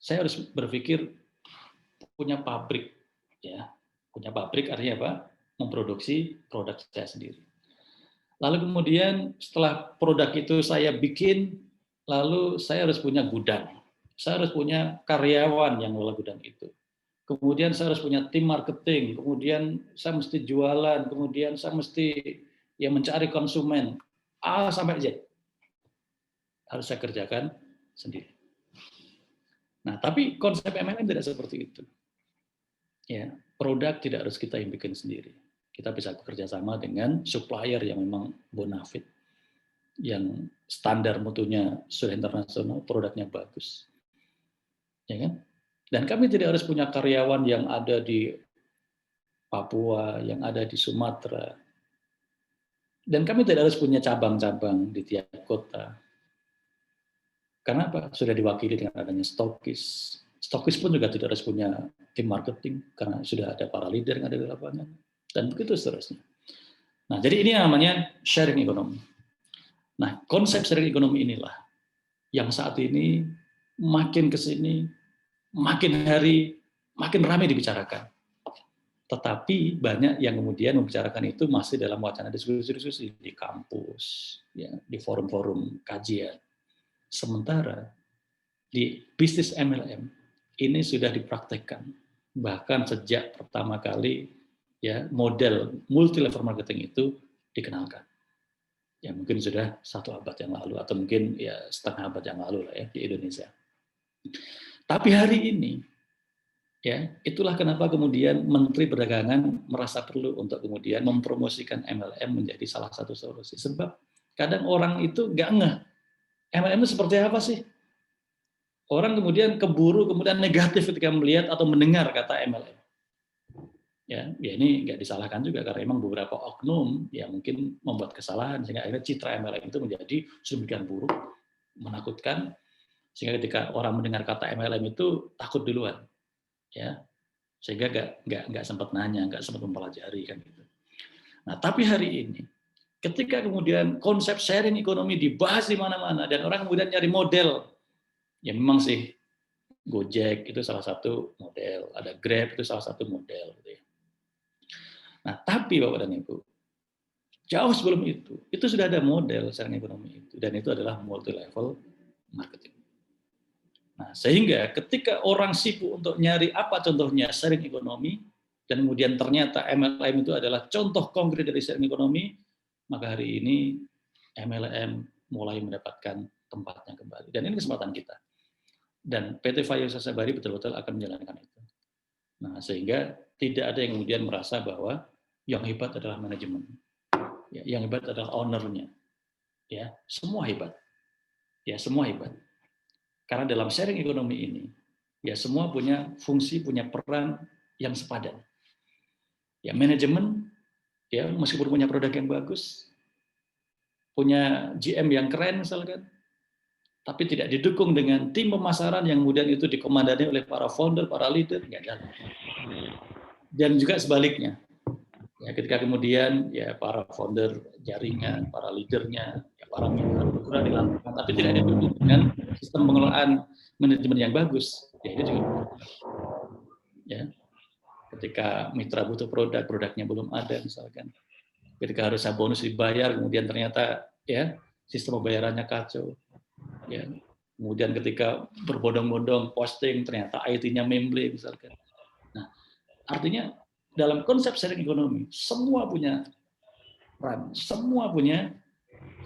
saya harus berpikir punya pabrik, ya, punya pabrik artinya apa? Memproduksi produk saya sendiri. Lalu kemudian setelah produk itu saya bikin, lalu saya harus punya gudang, saya harus punya karyawan yang mengelola gudang itu. Kemudian saya harus punya tim marketing, kemudian saya mesti jualan, kemudian saya mesti ya mencari konsumen A sampai Z. Harus saya kerjakan sendiri. Nah, tapi konsep MLM tidak seperti itu. Ya, produk tidak harus kita yang bikin sendiri. Kita bisa bekerja sama dengan supplier yang memang bonafit, yang standar mutunya sudah internasional, produknya bagus. Ya kan? Dan kami tidak harus punya karyawan yang ada di Papua, yang ada di Sumatera. Dan kami tidak harus punya cabang-cabang di tiap kota. Karena apa? Sudah diwakili dengan adanya stokis. Stokis pun juga tidak harus punya tim marketing, karena sudah ada para leader yang ada di lapangan. Dan begitu seterusnya. Nah, jadi ini namanya sharing economy. Nah, konsep sharing economy inilah yang saat ini makin ke sini, makin hari, makin ramai dibicarakan. Tetapi banyak yang kemudian membicarakan itu masih dalam wacana diskusi-diskusi di kampus, ya, di forum-forum kajian. Sementara di bisnis MLM ini sudah dipraktekkan, bahkan sejak pertama kali ya model multi level marketing itu dikenalkan. Ya mungkin sudah 1 abad yang lalu atau mungkin ya setengah abad yang lalu lah ya di Indonesia. Tapi hari ini ya, itulah kenapa kemudian Menteri Perdagangan merasa perlu untuk kemudian mempromosikan MLM menjadi salah satu solusi. Sebab kadang orang itu nggak ngeh, MLM itu seperti apa sih? Orang kemudian keburu, kemudian negatif ketika melihat atau mendengar kata MLM. Ya ini nggak disalahkan juga, karena memang beberapa oknum yang mungkin membuat kesalahan, sehingga akhirnya citra MLM itu menjadi sedemikian buruk, menakutkan, sehingga ketika orang mendengar kata MLM itu takut duluan. Ya, sehingga nggak sempat nanya, nggak sempat mempelajari kan gitu. Nah, tapi hari ini, ketika kemudian konsep sharing ekonomi dibahas di mana-mana dan orang kemudian nyari model, ya memang sih Gojek itu salah satu model, ada Grab itu salah satu model. Gitu ya. Nah, tapi Bapak dan Ibu, jauh sebelum itu sudah ada model sharing ekonomi itu, dan itu adalah multi level marketing. Nah, sehingga ketika orang sibuk untuk nyari apa contohnya sharing ekonomi, dan kemudian ternyata MLM itu adalah contoh konkret dari sharing ekonomi, maka hari ini MLM mulai mendapatkan tempatnya kembali. Dan ini kesempatan kita. Dan PT Vario Sasabari betul-betul akan menjalankan itu. Nah, sehingga tidak ada yang kemudian merasa bahwa yang hebat adalah manajemen. Ya, yang hebat adalah owner-nya. Ya, semua hebat. Ya, semua hebat. Karena dalam sharing ekonomi ini, ya semua punya fungsi, punya peran yang sepadan. Ya manajemen, ya meskipun punya produk yang bagus, punya GM yang keren misalkan, tapi tidak didukung dengan tim pemasaran yang kemudian itu dikomandani oleh para founder, para leader, nggak jalan. Dan juga sebaliknya, ya ketika kemudian ya para founder jaringan, para leadernya, ya para mitra bergerak di lapangan, tapi tidak didukung dengan sistem pengelolaan manajemen yang bagus, ya itu juga ya. Ketika mitra butuh produk, produknya belum ada misalkan. Ketika harusnya bonus dibayar, kemudian ternyata ya sistem pembayarannya kacau. Ya. Kemudian ketika berbondong-bondong posting, ternyata IT-nya memble misalkan. Nah, artinya dalam konsep sharing ekonomi, semua punya peran, semua punya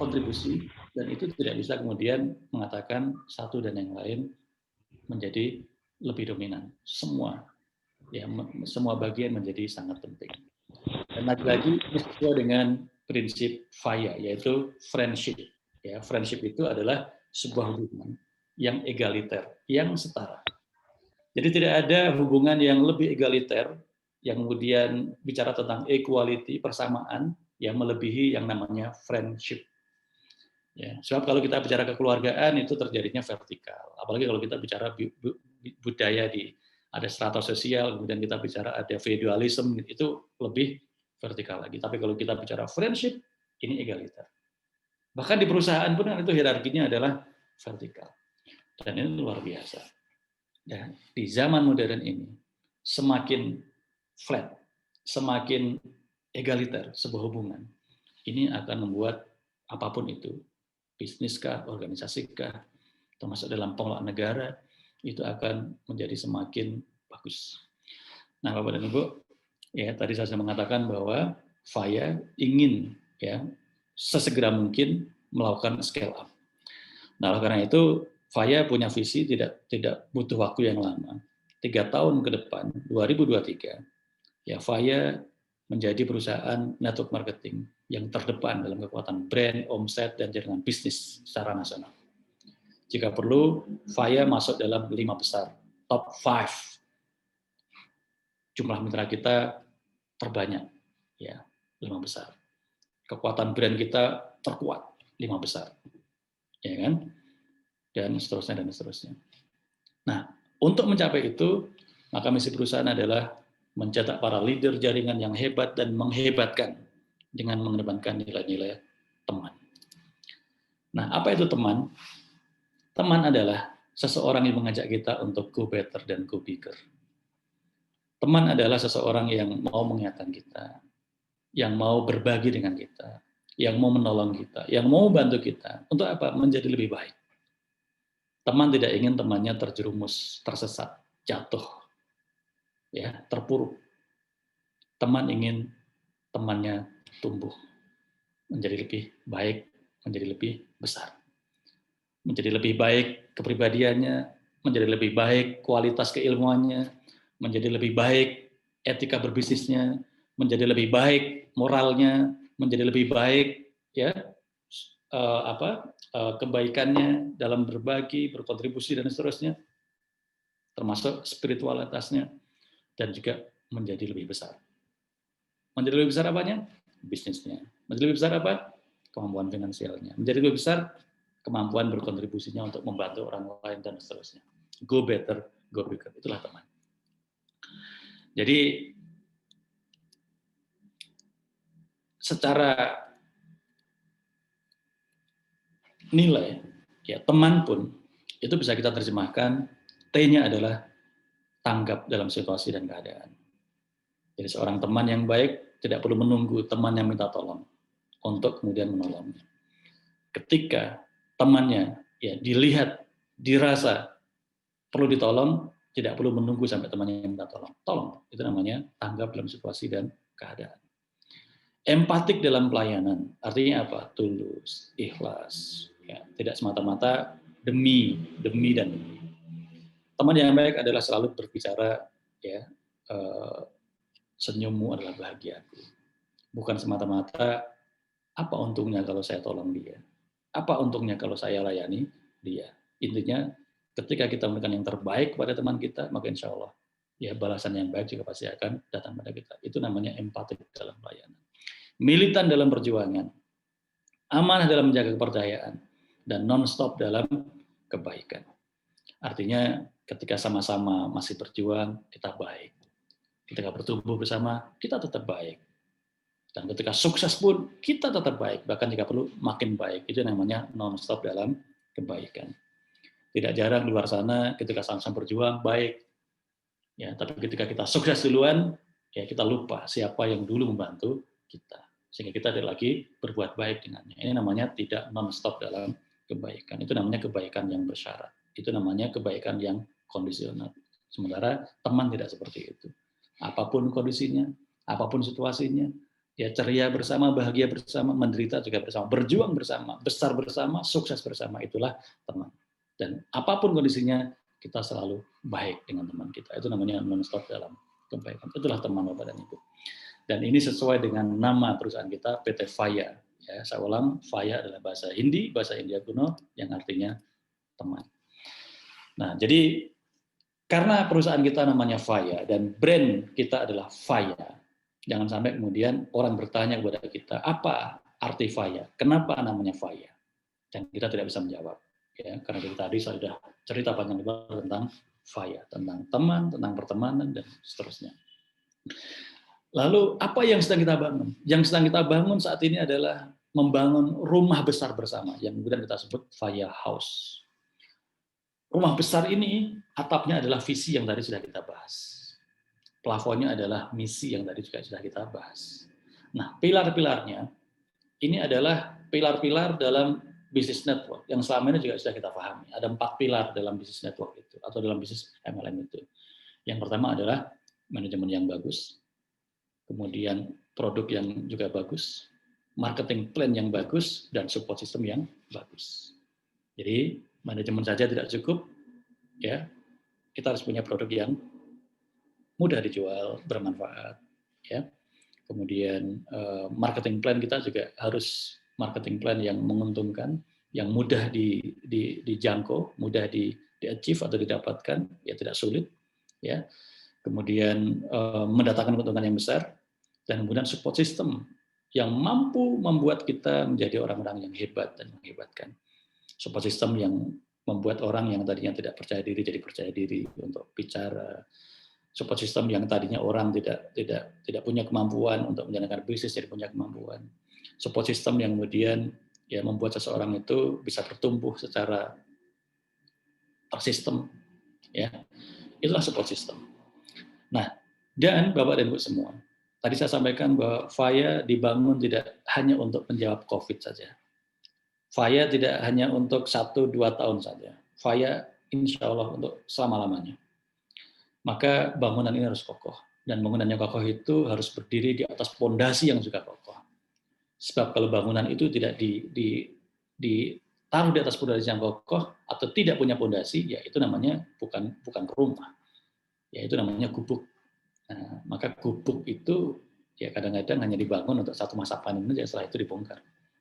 kontribusi, dan itu tidak bisa kemudian mengatakan satu dan yang lain menjadi lebih dominan. Semua, ya semua bagian menjadi sangat penting. Dan lagi-lagi ini sesuai dengan prinsip FIA, yaitu friendship. Ya, friendship itu adalah sebuah hubungan yang egaliter, yang setara. Jadi tidak ada hubungan yang lebih egaliter, yang kemudian bicara tentang equality, persamaan, yang melebihi yang namanya friendship. Ya, sebab kalau kita bicara kekeluargaan itu terjadinya vertikal. Apalagi kalau kita bicara budaya ada strata sosial, kemudian kita bicara ada feudalism, itu lebih vertikal lagi. Tapi kalau kita bicara friendship, ini egaliter. Bahkan di perusahaan pun itu hierarkinya adalah vertikal. Dan ini luar biasa. Ya, di zaman modern ini, semakin flat, semakin egaliter sebuah hubungan, ini akan membuat apapun itu, bisnis kah, organisasi kah, termasuk dalam pengelolaan negara, itu akan menjadi semakin bagus. Nah, Bapak dan Ibu, ya tadi saya mengatakan bahwa Faya ingin ya sesegera mungkin melakukan scale up. Nah, oleh karena itu Faya punya visi tidak butuh waktu yang lama. 3 tahun ke depan, 2023, ya Faya menjadi perusahaan network marketing yang terdepan dalam kekuatan brand, omset, dan jaringan bisnis secara nasional. Jika perlu, Faya masuk dalam 5 besar, top 5. Jumlah mitra kita terbanyak, ya 5 besar. Kekuatan brand kita terkuat, 5 besar, ya kan? Dan seterusnya dan seterusnya. Nah, untuk mencapai itu, maka misi perusahaan adalah mencetak para leader jaringan yang hebat dan menghebatkan dengan mengedepankan nilai-nilai teman. Nah, apa itu teman? Teman adalah seseorang yang mengajak kita untuk go better dan go bigger. Teman adalah seseorang yang mau mengingatkan kita, yang mau berbagi dengan kita, yang mau menolong kita, yang mau bantu kita. Untuk apa? Menjadi lebih baik. Teman tidak ingin temannya terjerumus, tersesat, jatuh, ya, terpuruk. Teman ingin temannya tumbuh, menjadi lebih baik, menjadi lebih besar. Menjadi lebih baik kepribadiannya, menjadi lebih baik kualitas keilmuannya, menjadi lebih baik etika berbisnisnya, menjadi lebih baik moralnya, menjadi lebih baik ya kebaikannya dalam berbagi, berkontribusi dan seterusnya, termasuk spiritualitasnya, dan juga menjadi lebih besar. Menjadi lebih besar apanya? Bisnisnya. Menjadi lebih besar apa? Kemampuan finansialnya. Menjadi lebih besar kemampuan berkontribusinya untuk membantu orang lain dan seterusnya. Go better, go bigger. Itulah teman. Jadi secara nilai, ya teman pun itu bisa kita terjemahkan, T-nya adalah tanggap dalam situasi dan keadaan. Jadi seorang teman yang baik tidak perlu menunggu teman yang minta tolong untuk kemudian menolongnya. Ketika temannya ya dilihat, dirasa perlu ditolong, tidak perlu menunggu sampai temannya minta tolong. Tolong, itu namanya tanggap dalam situasi dan keadaan. Empatik dalam pelayanan, artinya apa? Tulus, ikhlas, ya, tidak semata-mata demi dan demi. Teman yang baik adalah selalu berbicara, ya, senyummu adalah bahagiaku. Bukan semata-mata apa untungnya kalau saya tolong dia, apa untungnya kalau saya layani dia. Intinya, ketika kita memberikan yang terbaik kepada teman kita, maka insya Allah ya balasan yang baik juga pasti akan datang pada kita. Itu namanya empatik dalam pelayanan. Militan dalam perjuangan, amanah dalam menjaga kepercayaan, dan non-stop dalam kebaikan. Artinya ketika sama-sama masih berjuang, kita baik. Ketika bertumbuh bersama, kita tetap baik. Dan ketika sukses pun, kita tetap baik. Bahkan jika perlu, makin baik. Itu namanya non-stop dalam kebaikan. Tidak jarang di luar sana, ketika sama-sama berjuang, baik. Ya, tapi ketika kita sukses duluan, ya kita lupa siapa yang dulu membantu kita. Sehingga kita tidak lagi berbuat baik dengannya. Ini namanya tidak non-stop dalam kebaikan. Itu namanya kebaikan yang bersyarat. Itu namanya kebaikan yang kondisional. Sementara teman tidak seperti itu. Apapun kondisinya, apapun situasinya, ya ceria bersama, bahagia bersama, menderita juga bersama, berjuang bersama, besar bersama, sukses bersama, itulah teman. Dan apapun kondisinya, kita selalu baik dengan teman kita. Itu namanya non-stop dalam kebaikan. Itulah teman Bapak dan Ibu. Dan ini sesuai dengan nama perusahaan kita, PT Faya. Ya, saya ulang, Faya adalah bahasa Hindi, bahasa India kuno, yang artinya teman. Nah, jadi karena perusahaan kita namanya Faya dan brand kita adalah Faya, jangan sampai kemudian orang bertanya kepada kita, apa arti Faya? Kenapa namanya Faya? Dan kita tidak bisa menjawab. Ya, karena dari tadi saya sudah cerita panjang lebar tentang Faya, tentang teman, tentang pertemanan, dan seterusnya. Lalu apa yang sedang kita bangun? Yang sedang kita bangun saat ini adalah membangun rumah besar bersama, yang kemudian kita sebut Faya House. Rumah besar ini, atapnya adalah visi yang tadi sudah kita bahas. Plafonnya adalah misi yang tadi juga sudah kita bahas. Nah, pilar-pilarnya, ini adalah pilar-pilar dalam bisnis network, yang selama ini juga sudah kita pahami. Ada 4 pilar dalam bisnis network itu, atau dalam bisnis MLM itu. Yang pertama adalah manajemen yang bagus, kemudian produk yang juga bagus, marketing plan yang bagus, dan support system yang bagus. Jadi, manajemen saja tidak cukup, ya, kita harus punya produk yang mudah dijual, bermanfaat, ya. Kemudian marketing plan kita juga harus marketing plan yang menguntungkan, yang mudah dijangkau, mudah di-achieve atau didapatkan, ya tidak sulit, ya. Kemudian mendatangkan keuntungan yang besar, dan kemudian support system yang mampu membuat kita menjadi orang-orang yang hebat dan menghebatkan. Support system yang membuat orang yang tadinya tidak percaya diri jadi percaya diri untuk bicara. Support system yang tadinya orang tidak punya kemampuan untuk menjalankan bisnis jadi punya kemampuan. Support system yang kemudian ya membuat seseorang itu bisa bertumbuh secara tersistem, ya. Itulah support system. Nah, dan Bapak dan Ibu semua, tadi saya sampaikan bahwa Faya dibangun tidak hanya untuk menjawab COVID saja. Faya tidak hanya untuk 1-2 tahun saja. Faya insya Allah untuk selama-lamanya. Maka bangunan ini harus kokoh. Dan bangunan yang kokoh itu harus berdiri di atas pondasi yang juga kokoh. Sebab kalau bangunan itu tidak ditaruh di atas pondasi yang kokoh atau tidak punya pondasi, ya itu namanya bukan rumah. Ya itu namanya gubuk. Nah, maka gubuk itu ya kadang-kadang hanya dibangun untuk satu masa panen saja, setelah itu dibongkar.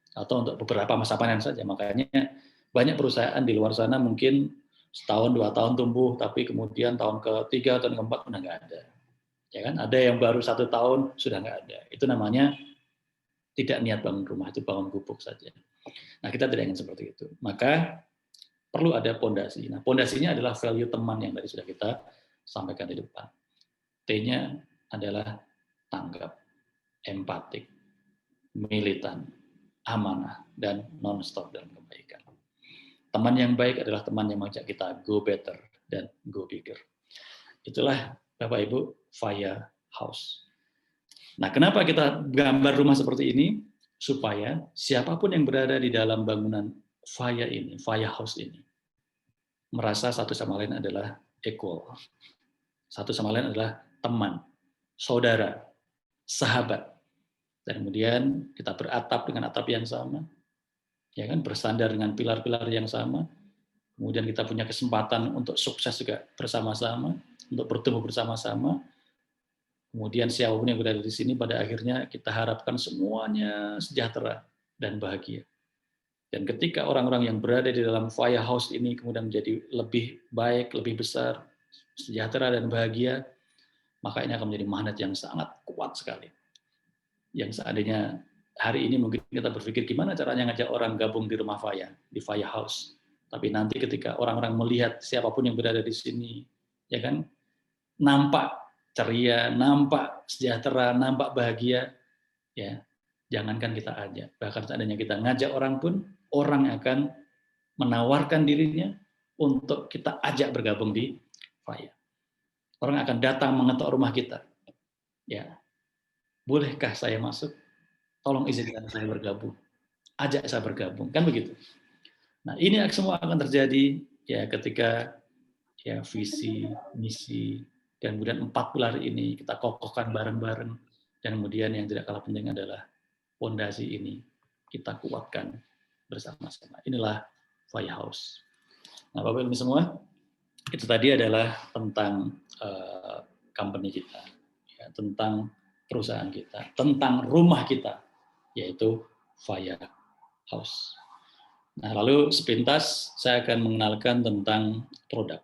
Atau untuk beberapa masa panen saja. Makanya banyak perusahaan di luar sana mungkin setahun 2 tahun tumbuh, tapi kemudian tahun ke-3 atau ke-4 udah nggak ada. Ya kan? Ada yang baru 1 tahun sudah nggak ada. Itu namanya tidak niat bangun rumah, itu bangun gubuk saja. Nah, kita tidak ingin seperti itu. Maka perlu ada pondasi. Nah, pondasinya adalah value teman yang tadi sudah kita sampaikan di depan. T-nya adalah tanggap, empatik, militan, amanah, dan non-stop dalam kebaikan. Teman yang baik adalah teman yang mengajak kita go better dan go bigger. Itulah Bapak Ibu Faya House. Nah, kenapa kita gambar rumah seperti ini? Supaya siapapun yang berada di dalam bangunan Faya ini, Faya House ini, merasa satu sama lain adalah equal. Satu sama lain adalah teman, saudara, sahabat. Dan kemudian kita beratap dengan atap yang sama, ya kan, bersandar dengan pilar-pilar yang sama. Kemudian kita punya kesempatan untuk sukses juga bersama-sama, untuk bertumbuh bersama-sama. Kemudian siapapun yang berada di sini pada akhirnya kita harapkan semuanya sejahtera dan bahagia. Dan ketika orang-orang yang berada di dalam Faya House ini kemudian menjadi lebih baik, lebih besar, sejahtera dan bahagia, maka ini akan menjadi magnet yang sangat kuat sekali. Yang seandainya hari ini mungkin kita berpikir gimana caranya ngajak orang gabung di rumah Faya, di Faya House. Tapi nanti ketika orang-orang melihat siapapun yang berada di sini, ya kan, nampak ceria, nampak sejahtera, nampak bahagia, ya, jangankan kita ajak, bahkan seandainya kita ngajak orang pun, orang akan menawarkan dirinya untuk kita ajak bergabung di Faya. Orang akan datang mengetok rumah kita, ya, bolehkah saya masuk? Tolong izinkan saya bergabung, ajak saya bergabung, kan begitu. Nah, ini semua akan terjadi ya ketika ya visi, misi, dan kemudian 4 pilar ini kita kokohkan bareng-bareng, dan kemudian yang tidak kalah penting adalah fondasi ini kita kuatkan bersama-sama. Inilah Faya House. Nah, Bapak Ibu semua, itu tadi adalah tentang company kita, ya, tentang perusahaan kita, tentang rumah kita, yaitu Faya House. Nah, lalu sepintas saya akan mengenalkan tentang produk.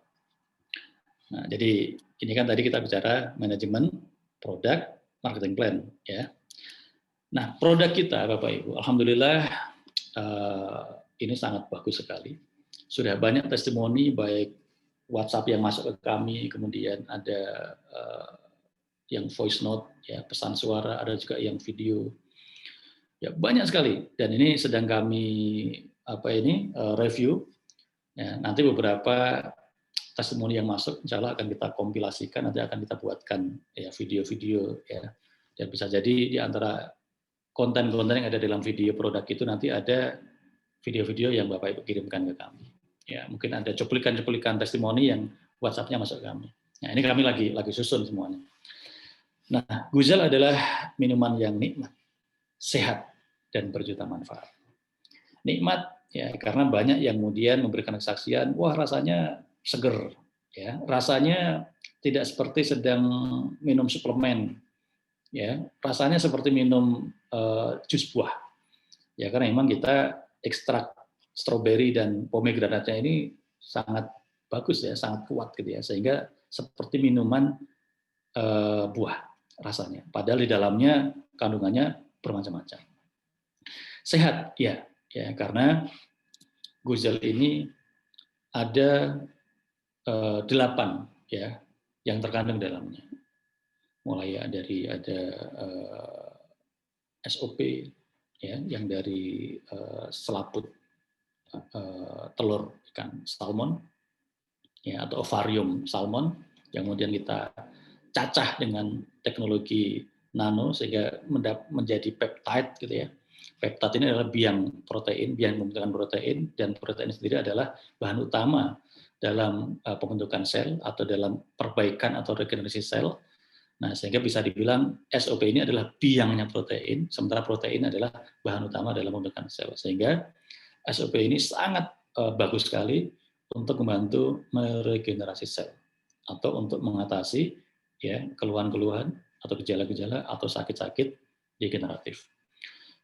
Nah, jadi ini kan tadi kita bicara manajemen produk, marketing plan, ya. Nah, produk kita, Bapak Ibu, alhamdulillah ini sangat bagus sekali. Sudah banyak testimoni, baik WhatsApp yang masuk ke kami, kemudian ada yang voice note, ya, pesan suara, ada juga yang video. Ya, banyak sekali. Dan ini sedang kami review. Ya, nanti beberapa testimoni yang masuk, insya Allah akan kita kompilasikan, nanti akan kita buatkan ya video-video, ya. Dan bisa jadi di antara konten-konten yang ada dalam video produk itu nanti ada video-video yang Bapak Ibu kirimkan ke kami. Ya, mungkin ada cuplikan-cuplikan testimoni yang WhatsApp-nya masuk ke kami. Nah, ini kami lagi susun semuanya. Nah, Guzel adalah minuman yang nikmat, sehat, dan berjuta manfaat. Nikmat ya karena banyak yang kemudian memberikan kesaksian, wah rasanya seger, ya, rasanya tidak seperti sedang minum suplemen, ya, rasanya seperti minum jus buah, ya, karena memang kita ekstrak stroberi dan pomegranatnya ini sangat bagus ya, sangat kuat gitu ya, sehingga seperti minuman buah rasanya, padahal di dalamnya kandungannya bermacam-macam. Sehat, ya, karena Guzel ini ada 8 ya yang terkandung dalamnya. Mulai dari ada SOP ya yang dari selaput telur ikan salmon ya atau ovarium salmon yang kemudian kita cacah dengan teknologi nano sehingga menjadi peptide gitu ya. Peptide ini adalah biang pembentukan protein, dan protein sendiri adalah bahan utama dalam pembentukan sel atau dalam perbaikan atau regenerasi sel. Nah, sehingga bisa dibilang SOP ini adalah biangnya protein, sementara protein adalah bahan utama dalam pembentukan sel. Sehingga SOP ini sangat bagus sekali untuk membantu meregenerasi sel atau untuk mengatasi ya keluhan-keluhan atau gejala-gejala atau sakit-sakit degeneratif.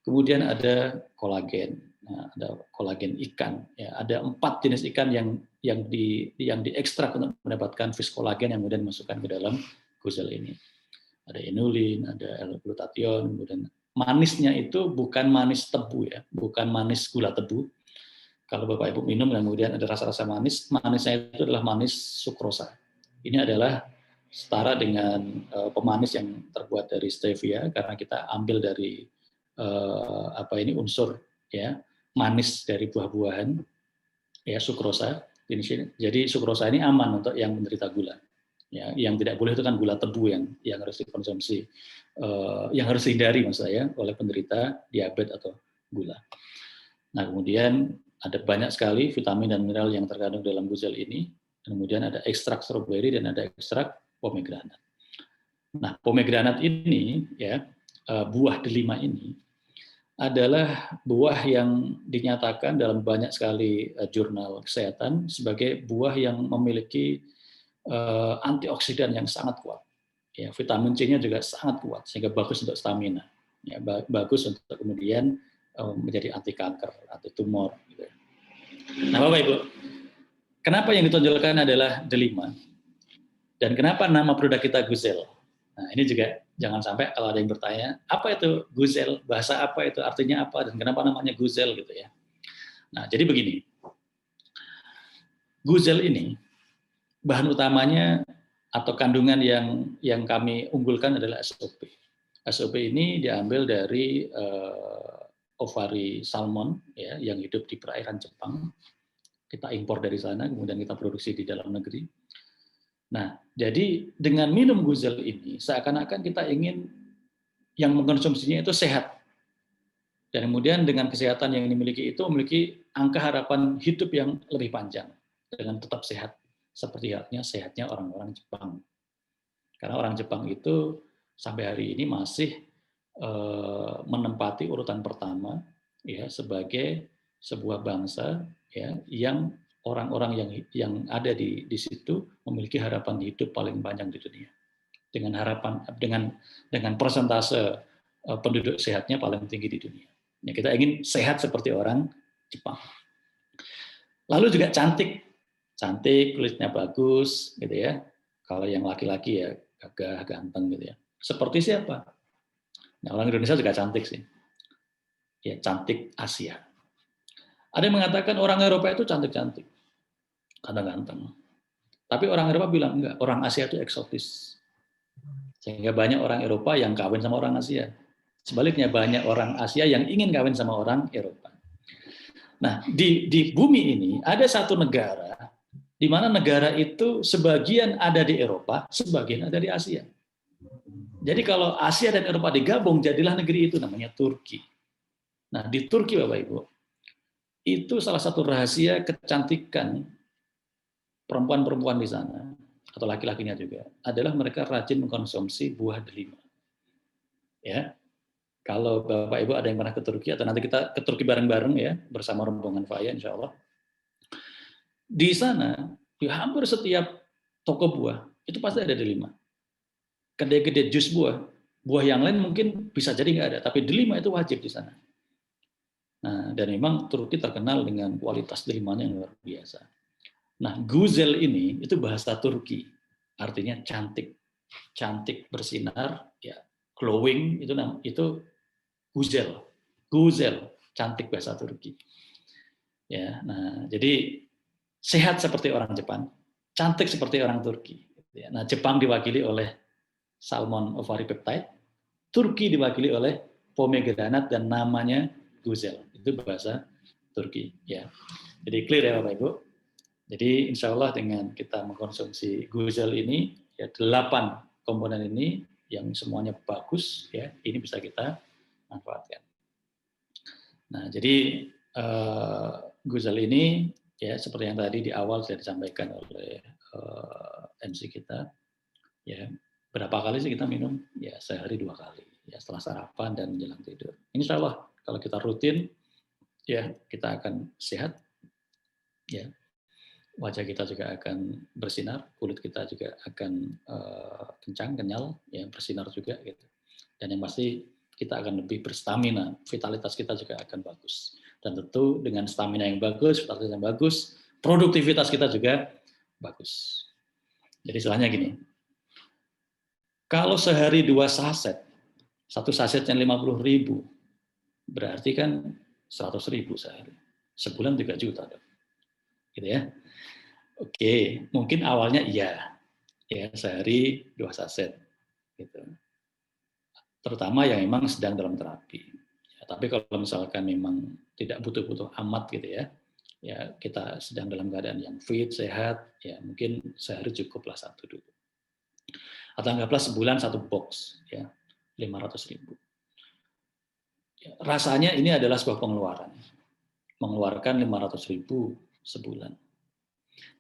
Kemudian ada kolagen. Nah, ada kolagen ikan. Ya, ada 4 jenis ikan yang diekstrak untuk mendapatkan fiskolagen yang kemudian dimasukkan ke dalam Guzel ini. Ada inulin, ada L-glutathione, kemudian manisnya itu bukan manis tebu ya, bukan manis gula tebu. Kalau Bapak Ibu minum kemudian ada rasa-rasa manis, manisnya itu adalah manis sukrosa. Ini adalah setara dengan pemanis yang terbuat dari stevia karena kita ambil dari unsur ya manis dari buah-buahan ya sukrosa. Jadi sukrosa ini aman untuk yang menderita gula. Ya, yang tidak boleh itu kan gula tebu yang harus dikonsumsi, yang harus dihindari maksud saya oleh penderita diabetes atau gula. Nah kemudian ada banyak sekali vitamin dan mineral yang terkandung dalam Guzel ini. Kemudian ada ekstrak stroberi dan ada ekstrak pomegranat. Nah pomegranat ini ya buah delima ini adalah buah yang dinyatakan dalam banyak sekali jurnal kesehatan sebagai buah yang memiliki antioksidan yang sangat kuat. Ya, vitamin C-nya juga sangat kuat sehingga bagus untuk stamina. Ya, bagus untuk kemudian menjadi anti kanker, anti tumor. Gitu. Nah, Bapak Ibu, kenapa yang ditonjolkan adalah delima? Dan kenapa nama produk kita Guzel? Nah, ini juga jangan sampai kalau ada yang bertanya, apa itu Guzel? Bahasa apa itu? Artinya apa? Dan kenapa namanya Guzel gitu ya? Nah, jadi begini. Guzel ini bahan utamanya atau kandungan yang kami unggulkan adalah SOP. SOP ini diambil dari ovari salmon ya yang hidup di perairan Jepang. Kita impor dari sana, kemudian kita produksi di dalam negeri. Nah, jadi dengan minum Guzel ini seakan-akan kita ingin yang mengkonsumsinya itu sehat. Dan kemudian dengan kesehatan yang dimiliki itu memiliki angka harapan hidup yang lebih panjang dengan tetap sehat seperti halnya sehatnya orang-orang Jepang. Karena orang Jepang itu sampai hari ini masih menempati urutan pertama ya sebagai sebuah bangsa ya yang orang-orang yang ada di situ memiliki harapan hidup paling panjang di dunia dengan persentase penduduk sehatnya paling tinggi di dunia. Ya, kita ingin sehat seperti orang Jepang. Lalu juga cantik, kulitnya bagus, gitu ya. Kalau yang laki-laki ya gagah, ganteng gitu ya. Seperti siapa? Nah, orang Indonesia juga cantik sih. Ya, cantik Asia. Ada yang mengatakan orang Eropa itu cantik-cantik, ganteng-ganteng. Tapi orang Eropa bilang enggak, orang Asia itu eksotis. Sehingga banyak orang Eropa yang kawin sama orang Asia. Sebaliknya banyak orang Asia yang ingin kawin sama orang Eropa. Nah, di bumi ini ada satu negara di mana negara itu sebagian ada di Eropa, sebagian ada di Asia. Jadi kalau Asia dan Eropa digabung, jadilah negeri itu namanya Turki. Nah, di Turki Bapak Ibu, itu salah satu rahasia kecantikan perempuan-perempuan di sana, atau laki-lakinya juga, adalah mereka rajin mengkonsumsi buah delima. Ya, kalau Bapak Ibu ada yang pernah ke Turki, atau nanti kita ke Turki bareng-bareng ya, bersama rombongan Faya, insya Allah. Di sana, di hampir setiap toko buah, itu pasti ada delima. Kedai-kedai jus buah yang lain mungkin bisa jadi nggak ada, tapi delima itu wajib di sana. Nah, dan memang Turki terkenal dengan kualitas delimanya yang luar biasa. Nah, guzel ini itu bahasa Turki, artinya cantik, cantik bersinar, ya glowing itu guzel, guzel, cantik bahasa Turki. Ya, nah jadi sehat seperti orang Jepang, cantik seperti orang Turki. Nah, Jepang diwakili oleh salmon ovary peptide, Turki diwakili oleh pomegranate dan namanya guzel. Itu bahasa Turki. Ya, jadi clear ya Bapak Ibu. Jadi insya Allah dengan kita mengkonsumsi guzel ini, ya 8 komponen ini yang semuanya bagus, ya ini bisa kita manfaatkan. Nah, jadi guzel ini ya seperti yang tadi di awal sudah disampaikan oleh MC kita, ya berapa kali sih kita minum? Ya sehari 2 kali, ya setelah sarapan dan menjelang tidur. Insya Allah kalau kita rutin, ya kita akan sehat, ya wajah kita juga akan bersinar, kulit kita juga akan kencang, kenyal, ya bersinar juga gitu. Dan yang pasti kita akan lebih berstamina, vitalitas kita juga akan bagus. Dan tentu dengan stamina yang bagus, vitalitas yang bagus, produktivitas kita juga bagus. Jadi istilahnya gini, kalau sehari 2 saset, 1 sasetnya 50.000, berarti kan 100.000 sehari. Sebulan 3 juta. Gitu ya. Oke, mungkin awalnya iya, ya sehari 2 saset, gitu. Terutama yang memang sedang dalam terapi. Ya, tapi kalau misalkan memang tidak butuh-butuh amat gitu ya, ya kita sedang dalam keadaan yang fit, sehat, ya mungkin sehari cukuplah 1 dulu. Atau anggaplah sebulan 1 box, ya 500.000. Ya, rasanya ini adalah sebuah pengeluaran, mengeluarkan 500.000 sebulan.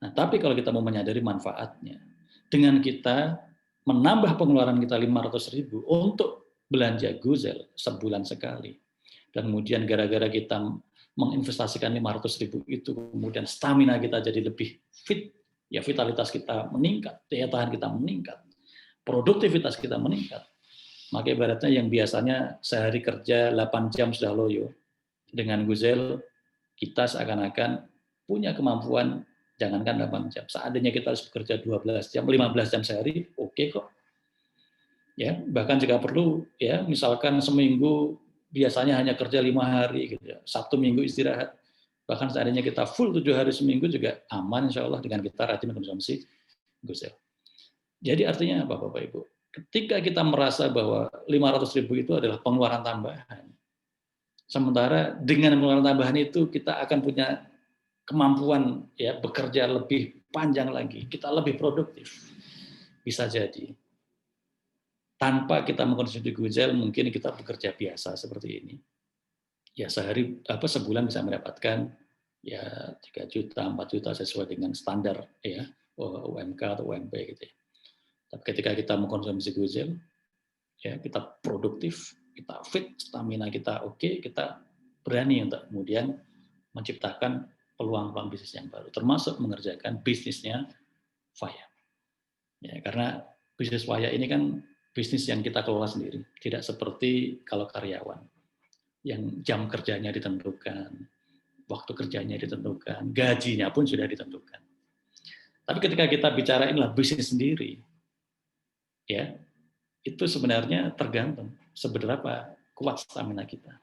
Nah, tapi kalau kita mau menyadari manfaatnya, dengan kita menambah pengeluaran kita 500.000 untuk belanja guzel sebulan sekali, dan kemudian gara-gara kita menginvestasikan 500.000 itu, kemudian stamina kita jadi lebih fit, ya vitalitas kita meningkat, daya tahan kita meningkat, produktivitas kita meningkat. Maka ibaratnya yang biasanya sehari kerja 8 jam sudah loyo, dengan guzel kita seakan-akan punya kemampuan jangankan 8 jam. Seandainya kita harus bekerja 12 jam, 15 jam sehari, oke kok. Ya, bahkan jika perlu, ya misalkan seminggu biasanya hanya kerja 5 hari, gitu ya. Sabtu Minggu istirahat. Bahkan seandainya kita full 7 hari seminggu juga aman insya Allah dengan kita rajin mengkonsumsi guzel. Jadi artinya apa Bapak Ibu? Ketika kita merasa bahwa 500.000 itu adalah pengeluaran tambahan, sementara dengan pengeluaran tambahan itu kita akan punya kemampuan ya bekerja lebih panjang lagi, kita lebih produktif. Bisa jadi. Tanpa kita mengkonsumsi guzel, mungkin kita bekerja biasa seperti ini. Ya sebulan bisa mendapatkan ya 3 juta, 4 juta sesuai dengan standar ya UMK atau UMP gitu ya. Tapi ketika kita mengkonsumsi guzel, ya kita produktif, kita fit, stamina kita oke, kita berani untuk kemudian menciptakan peluang-peluang bisnis yang baru, termasuk mengerjakan bisnisnya Faya. Ya, karena bisnis Faya ini kan bisnis yang kita kelola sendiri, tidak seperti kalau karyawan, yang jam kerjanya ditentukan, waktu kerjanya ditentukan, gajinya pun sudah ditentukan. Tapi ketika kita bicara inilah bisnis sendiri, ya, itu sebenarnya tergantung seberapa kuat stamina kita.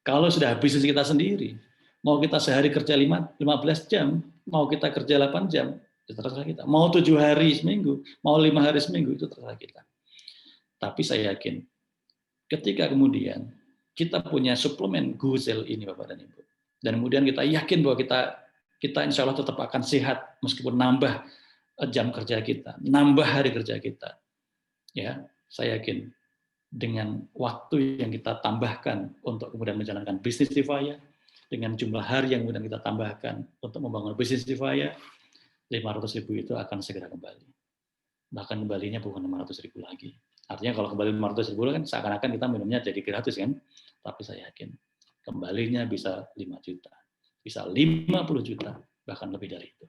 Kalau sudah bisnis kita sendiri, mau kita sehari kerja 15 jam, mau kita kerja 8 jam, itu terserah kita. Mau 7 hari seminggu, mau 5 hari seminggu, itu terserah kita. Tapi saya yakin, ketika kemudian kita punya suplemen Guzel ini, Bapak dan Ibu, dan kemudian kita yakin bahwa kita insya Allah tetap akan sehat, meskipun nambah jam kerja kita, nambah hari kerja kita, ya, saya yakin dengan waktu yang kita tambahkan untuk kemudian menjalankan bisnis Tivaya, dengan jumlah hari yang kemudian kita tambahkan untuk membangun bisnis Tivaya, 500.000 itu akan segera kembali. Bahkan kembalinya bukan 500.000 lagi. Artinya kalau kembali 500.000 kan seakan-akan kita minumnya jadi gratis kan? Tapi saya yakin kembalinya bisa 5 juta, bisa 50 juta, bahkan lebih dari itu.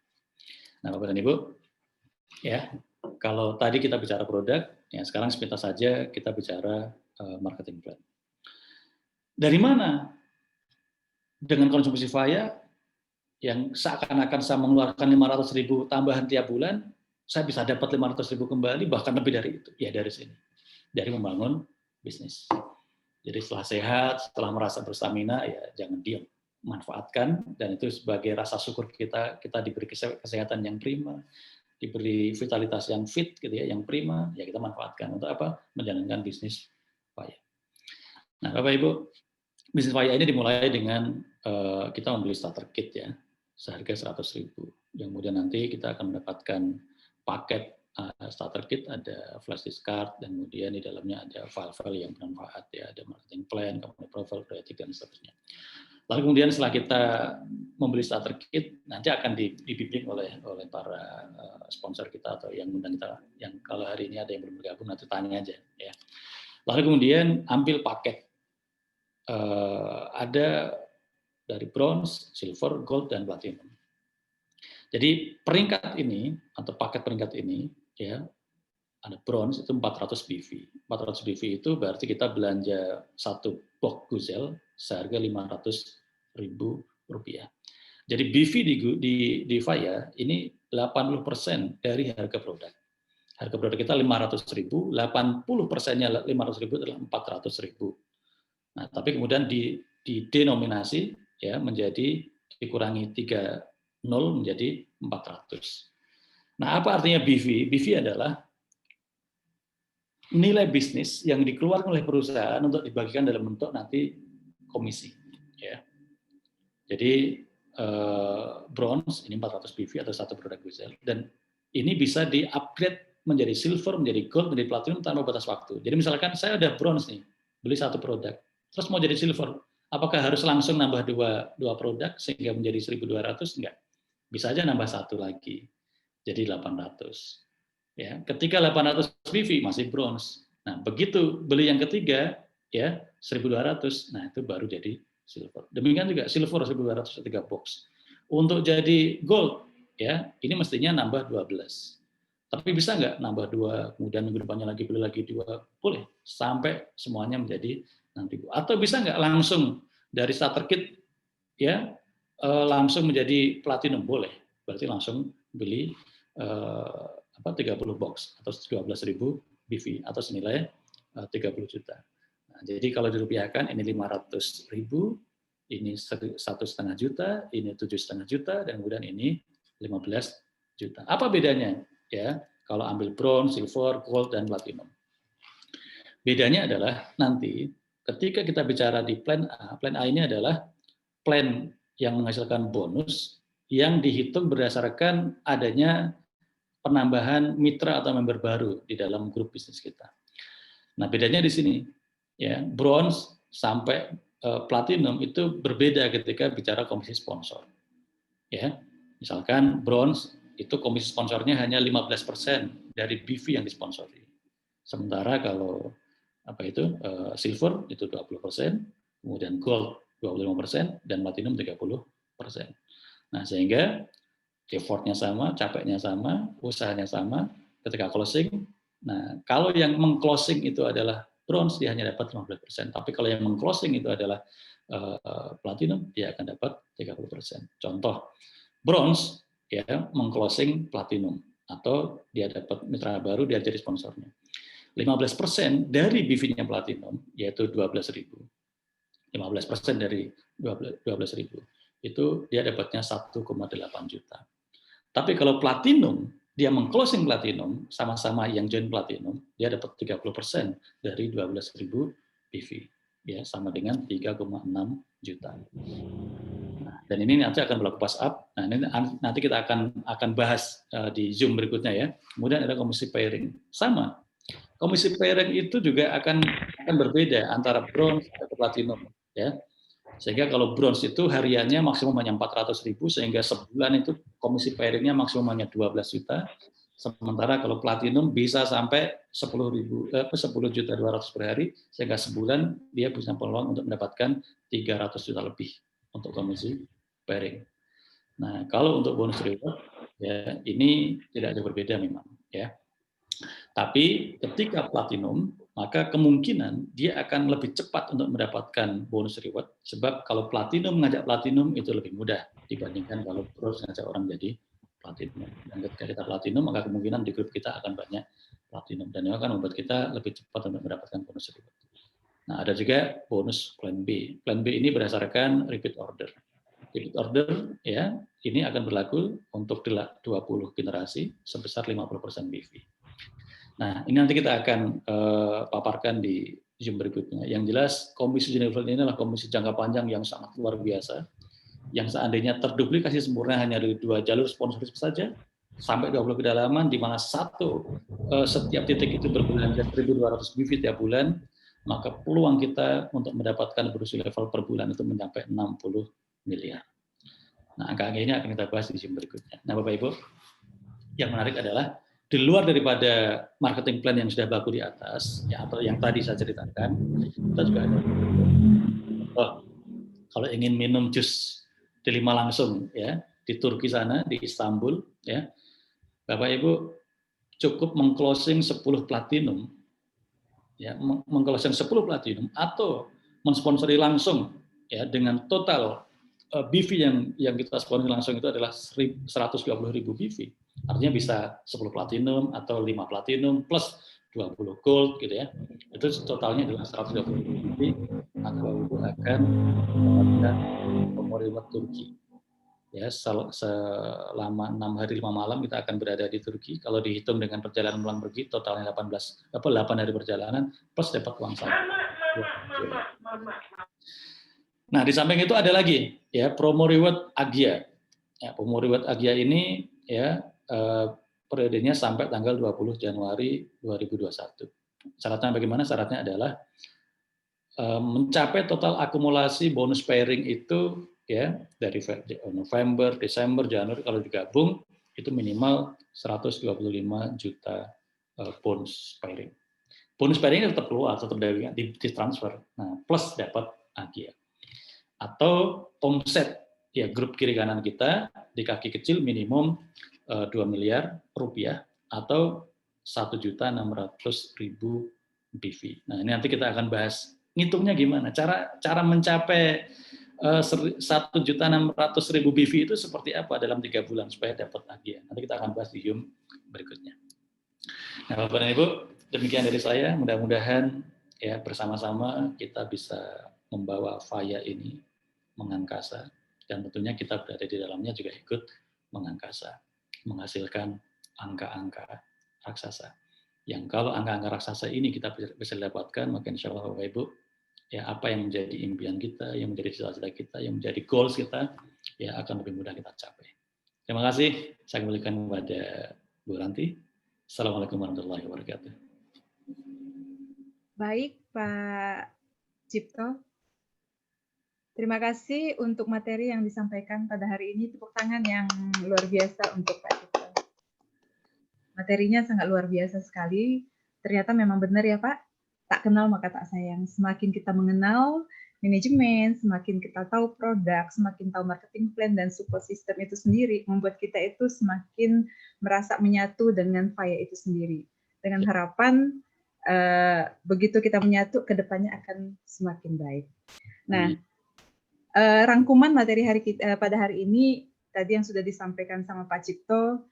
Nah, Bapak dan Ibu, ya, kalau tadi kita bicara produk, ya sekarang sepintas saja kita bicara marketing plan. Dari mana dengan konsumsi Tivaya yang seakan-akan saya mengeluarkan 500.000 tambahan tiap bulan, saya bisa dapat 500.000 kembali, bahkan lebih dari itu. Ya dari sini, dari membangun bisnis. Jadi setelah sehat, setelah merasa berstamina, ya jangan diam, manfaatkan, dan itu sebagai rasa syukur kita diberi kesehatan yang prima, diberi vitalitas yang fit, gitu ya, yang prima, ya kita manfaatkan untuk apa? Menjalankan bisnis Tivaya. Nah, Bapak Ibu, bisnis Tivaya ini dimulai dengan kita membeli starter kit ya, seharga 100.000. Yang kemudian nanti kita akan mendapatkan paket starter kit, ada flash disk card, dan kemudian di dalamnya ada file-file yang bermanfaat ya, ada marketing plan, company profile, creative, dan seterusnya. Lalu kemudian setelah kita membeli starter kit, nanti akan dibimbing oleh para sponsor kita atau yang undang kita, yang kalau hari ini ada yang belum bergabung nanti tanya aja ya. Lalu kemudian ambil paket, ada dari bronze, silver, gold, dan platinum. Jadi peringkat ini atau paket peringkat ini ya, ada bronze itu 400 BV. 400 BV itu berarti kita belanja satu box Guzel seharga 500.000 rupiah. Jadi BV di Tivaya ini 80% dari harga produk. Harga produk kita 500.000, 80%-nya 500.000 adalah 400.000. Nah, tapi kemudian didenominasi ya menjadi dikurangi 30 menjadi 400. Nah, apa artinya BV? BV adalah nilai bisnis yang dikeluarkan oleh perusahaan untuk dibagikan dalam bentuk nanti komisi. Ya. Jadi bronze ini 400 BV atau satu produk Guzel, dan ini bisa di-upgrade menjadi silver, menjadi gold, menjadi platinum tanpa batas waktu. Jadi misalkan saya udah bronze nih, beli satu produk, terus mau jadi silver, apakah harus langsung nambah dua produk sehingga menjadi 1.200? Enggak. Bisa aja nambah satu lagi, jadi 800. Ya, ketika 800 BV masih bronze. Nah, begitu beli yang ketiga ya 1.200, nah itu baru jadi silver. Demikian juga silver 1.200 3 box. Untuk jadi gold ya, ini mestinya nambah 12. Tapi bisa nggak nambah 2, kemudian minggu depannya lagi beli lagi 2? Boleh, sampai semuanya menjadi 6.000. Atau bisa nggak langsung dari starter kit ya langsung menjadi platinum? Boleh. Berarti langsung beli 30 box atau 12.000 BV atau senilai 30 juta. Nah, jadi kalau dirupiahkan ini 500.000, ini 1,5 juta, ini 7,5 juta, dan kemudian ini 15 juta. Apa bedanya ya kalau ambil bronze, silver, gold, dan platinum? Bedanya adalah nanti ketika kita bicara di plan A ini adalah plan yang menghasilkan bonus yang dihitung berdasarkan adanya penambahan mitra atau member baru di dalam grup bisnis kita. Nah, bedanya di sini, ya, bronze sampai platinum itu berbeda ketika bicara komisi sponsor. Ya, misalkan bronze itu komisi sponsornya hanya 15% dari BV yang disponsori. Sementara kalau silver itu 20%, kemudian gold 25%, dan platinum 30%. Nah, sehingga effort-nya sama, capeknya sama, usahanya sama, ketika closing. Nah, kalau yang meng-closing itu adalah bronze, dia hanya dapat 15%. Tapi kalau yang meng-closing itu adalah platinum, dia akan dapat 30%. Contoh, bronze ya mengclosing platinum atau dia dapat mitra baru, dia jadi sponsornya. 15% dari BV-nya platinum yaitu 12.000. 15% dari 12.000 itu dia dapatnya 1,8 juta. Tapi kalau platinum, dia mengclosing platinum sama-sama yang join platinum, dia dapat 30% dari 12.000 BV, ya sama dengan 3,6 juta. Nah, dan ini nanti akan berlaku pas up. Nah, ini nanti kita akan bahas di Zoom berikutnya ya. Kemudian ada komisi pairing, sama. Komisi pairing itu juga akan berbeda antara bronze atau platinum, ya. Sehingga kalau bronze itu hariannya maksimum hanya 400.000, sehingga sebulan itu komisi pairingnya maksimum hanya 12 juta. Sementara kalau platinum bisa sampai 10.200 per hari, sehingga sebulan dia punya peluang untuk mendapatkan 300 juta lebih untuk komisi pairing. Nah, kalau untuk bonus reward, ya ini tidak jauh berbeda memang, ya. Tapi ketika platinum, maka kemungkinan dia akan lebih cepat untuk mendapatkan bonus reward, sebab kalau platinum mengajak platinum itu lebih mudah dibandingkan kalau bronze mengajak orang jadi platinum. Dan ketika kita platinum, maka kemungkinan di grup kita akan banyak platinum, dan itu akan membuat kita lebih cepat untuk mendapatkan bonus reward. Nah, ada juga bonus plan B. Plan B ini berdasarkan repeat order. Repeat order ya, ini akan berlaku untuk 20 generasi sebesar 50% BV. Nah, ini nanti kita akan paparkan di Zoom berikutnya. Yang jelas, komisi Unilever ini adalah komisi jangka panjang yang sangat luar biasa, yang seandainya terduplikasi sempurna hanya dari 2 jalur sponsorship saja, sampai 20 kedalaman, di mana setiap titik itu berbelanja 1.200 BV tiap bulan, maka peluang kita untuk mendapatkan bonus level per bulan itu mencapai 60 miliar. Nah, angka-angka ini akan kita bahas di Zoom berikutnya. Nah, Bapak Ibu, yang menarik adalah di luar daripada marketing plan yang sudah baku di atas, ya, atau yang tadi saya ceritakan, kita juga ada kalau ingin minum jus delima langsung, ya, di Turki sana, di Istanbul, ya, Bapak Ibu cukup mengclosing 10 platinum, ya, mengclosing 10 platinum atau mensponsori langsung, ya, dengan total BV yang kita sponsori langsung itu adalah 120.000 BV. Artinya bisa 10 platinum atau 5 platinum plus 20 gold gitu ya. Itu totalnya adalah 120.000 BV, maka Bapak akan mendapatkan promo reward Turki. Ya, selama 6 hari 5 malam kita akan berada di Turki. Kalau dihitung dengan perjalanan pulang pergi totalnya 8 hari perjalanan plus dapat uang saku. Nah, di samping itu ada lagi ya promo reward Agia. Ya, promo reward Agia ini ya periodenya sampai tanggal 20 Januari 2021. Syaratnya bagaimana? Syaratnya adalah mencapai total akumulasi bonus pairing itu ya dari November, Desember, Januari kalau digabung itu minimal 125 juta bonus pairing. Bonus pairing tetap keluar, tetap ditransfer. Nah, plus dapat Agia. Atau omset ya grup kiri kanan kita di kaki kecil minimum 2 miliar rupiah atau 1.600.000 BV. Nah, ini nanti kita akan bahas ngitungnya gimana, cara mencapai 1.600.000 BV itu seperti apa dalam 3 bulan supaya dapat Agia. Nanti kita akan bahas di Zoom berikutnya. Nah, Bapak dan Ibu, demikian dari saya. Mudah-mudahan ya bersama-sama kita bisa membawa Faya ini mengangkasa, dan tentunya kita berada di dalamnya juga ikut mengangkasa, menghasilkan angka-angka raksasa. Yang kalau angka-angka raksasa ini kita bisa dapatkan, maka insya Allah Bapak Ibu, ya apa yang menjadi impian kita, yang menjadi cita-cita kita, yang menjadi goals kita, ya akan lebih mudah kita capai. Terima kasih. Saya kembalikan kepada Bu Ranti. Assalamualaikum warahmatullahi wabarakatuh. Baik, Pak Cipto. Terima kasih untuk materi yang disampaikan pada hari ini. Tepuk tangan yang luar biasa untuk Pak Cipto. Materinya sangat luar biasa sekali. Ternyata memang benar ya Pak, tak kenal maka tak sayang. Semakin kita mengenal manajemen, semakin kita tahu produk, semakin tahu marketing plan dan support system itu sendiri, membuat kita itu semakin merasa menyatu dengan Faya itu sendiri. Dengan harapan begitu kita menyatu, kedepannya akan semakin baik. Nah, rangkuman materi pada hari ini tadi yang sudah disampaikan sama Pak Cipto,